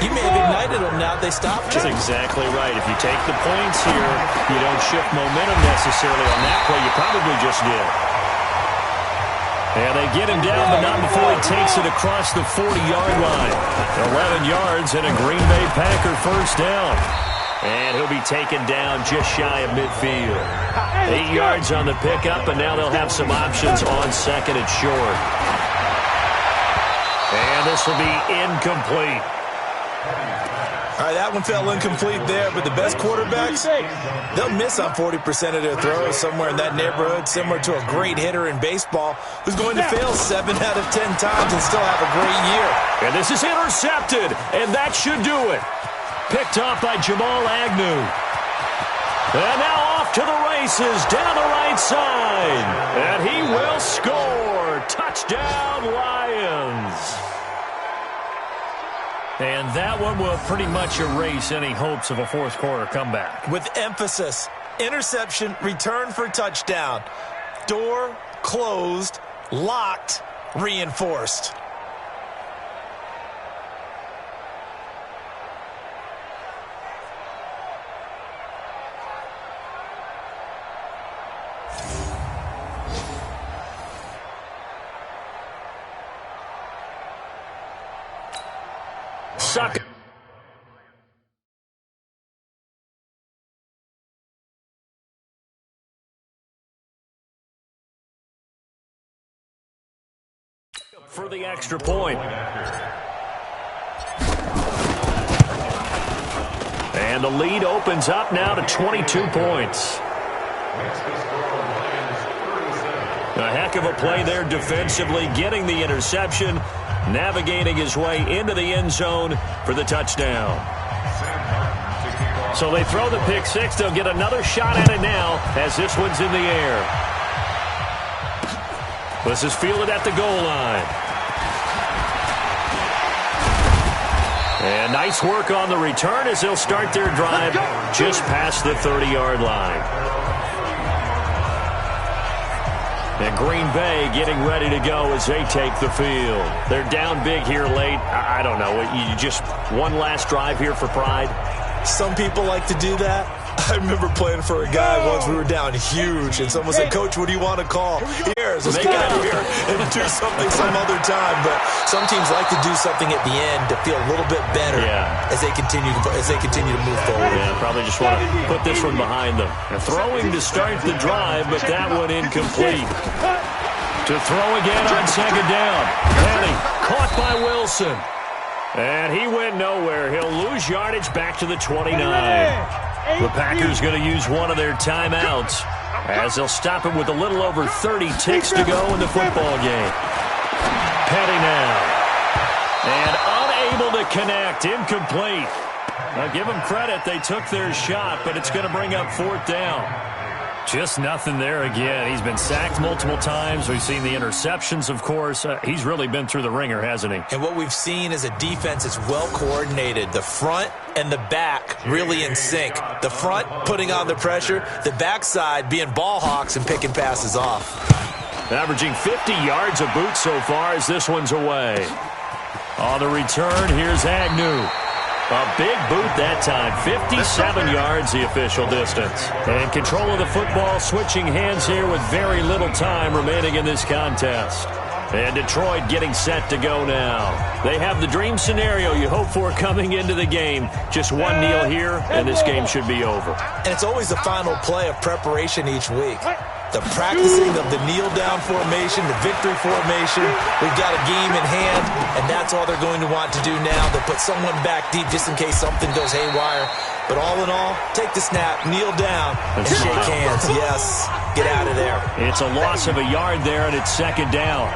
You may have ignited them now. They stopped you. That's exactly right. If you take the points here, you don't shift momentum necessarily on that play. You probably just did. And they get him down, but not before he takes it across the 40-yard line. 11 yards and a Green Bay Packer 1st down. And he'll be taken down just shy of midfield. 8 yards on the pickup, and now they'll have some options on 2nd and short. And this will be incomplete. All right, that one fell incomplete there, but the best quarterbacks, they'll miss on 40% of their throws somewhere in that neighborhood, similar to a great hitter in baseball who's going to fail 7 out of 10 times and still have a great year. And this is intercepted, and that should do it. Picked off by Jamal Agnew. And now off to the races down the right side. And he will score. Touchdown, Lions. And that one will pretty much erase any hopes of a 4th quarter comeback. With emphasis, interception, return for touchdown. Door closed, locked, reinforced. Suck. For the extra point. And And the lead opens up now to 22 points. A heck of a play there defensively, getting the interception, navigating his way into the end zone for the touchdown. So they throw the pick six. They'll get another shot at it now as this one's in the air. This is fielded at the goal line. And nice work on the return as they'll start their drive just past the 30-yard line. And Green Bay getting ready to go as they take the field. They're down big here late. I don't know. You just one last drive here for pride? Some people like to do that. I remember playing for a guy once. We were down huge, and someone said, "Coach, what do you want to call?" Let's get out of here and do something some other time. But some teams like to do something at the end to feel a little bit better as they continue to move forward. Yeah, probably just want to put this one behind them. And throwing to start the drive, but that one incomplete. To throw again on second down. Penny caught by Wilson. And he went nowhere. He'll lose yardage back to the 29. The Packers going to use one of their timeouts as they'll stop him with a little over 30 ticks to go in the football game. Petty now. And unable to connect. Incomplete. Now give them credit. They took their shot, but it's going to bring up fourth down. Just nothing there again. He's been sacked multiple times. We've seen the interceptions, of course. He's really been through the ringer, hasn't he? And what we've seen is a defense that's well coordinated. The front and the back really in sync. The front putting on the pressure. The backside being ball hawks and picking passes off. Averaging 50 yards a boot so far as this one's away. On the return, here's Agnew. A big boot that time. 57 yards the official distance. And control of the football switching hands here with very little time remaining in this contest. And Detroit getting set to go now. They have the dream scenario you hope for coming into the game. Just one kneel here, and this game should be over. And it's always the final play of preparation each week. The practicing of the kneel-down formation, the victory formation. We've got a game in hand, and that's all they're going to want to do now. They'll put someone back deep just in case something goes haywire. But all in all, take the snap, kneel down, and shake hands. Yes, get out of there. It's a loss of a yard there, and it's second down.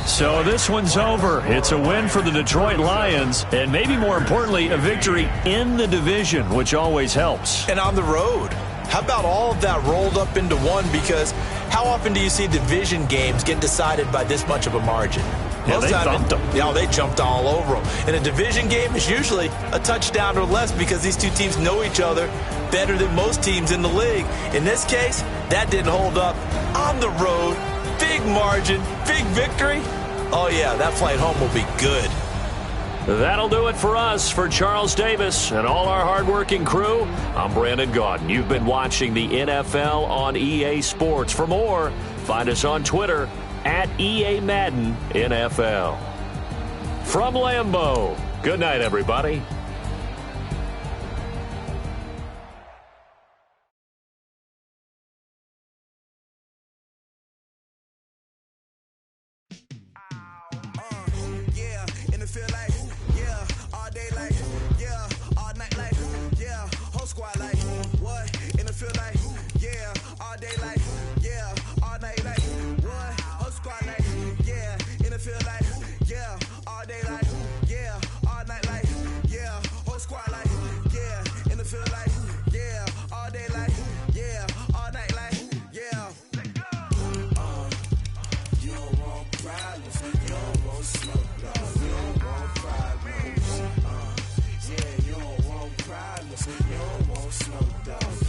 So this one's over. It's a win for the Detroit Lions, and maybe more importantly, a victory in the division, which always helps. And on the road. How about all of that rolled up into one? Because how often do you see division games get decided by this much of a margin? Yeah, they thumped them. Yeah, they jumped all over them. And a division game is usually a touchdown or less because these two teams know each other better than most teams in the league. In this case, that didn't hold up. On the road, big margin, big victory. Oh, yeah, that flight home will be good. That'll do it for us. For Charles Davis and all our hardworking crew, I'm Brandon Gaudin. You've been watching the NFL on EA Sports. For more, find us on Twitter at EA Madden NFL. From Lambeau, good night, everybody.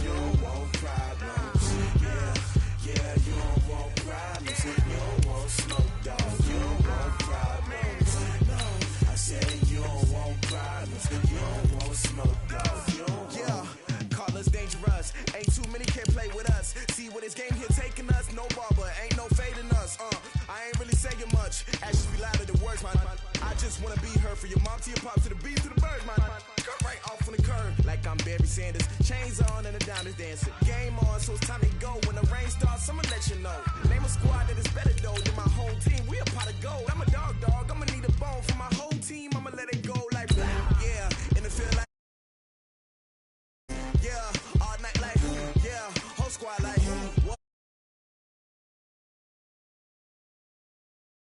You don't want ain't no fading us. I ain't really saying much. Actions be louder than words, man. I just wanna be her from your mom to your pop to the beat to the birds, man. Cut right off on the curve, like I'm Barry Sanders. Chains on and the diamonds dancing. Game on, so it's time to go. When the rain starts, I'ma let you know. Name a squad that is better though.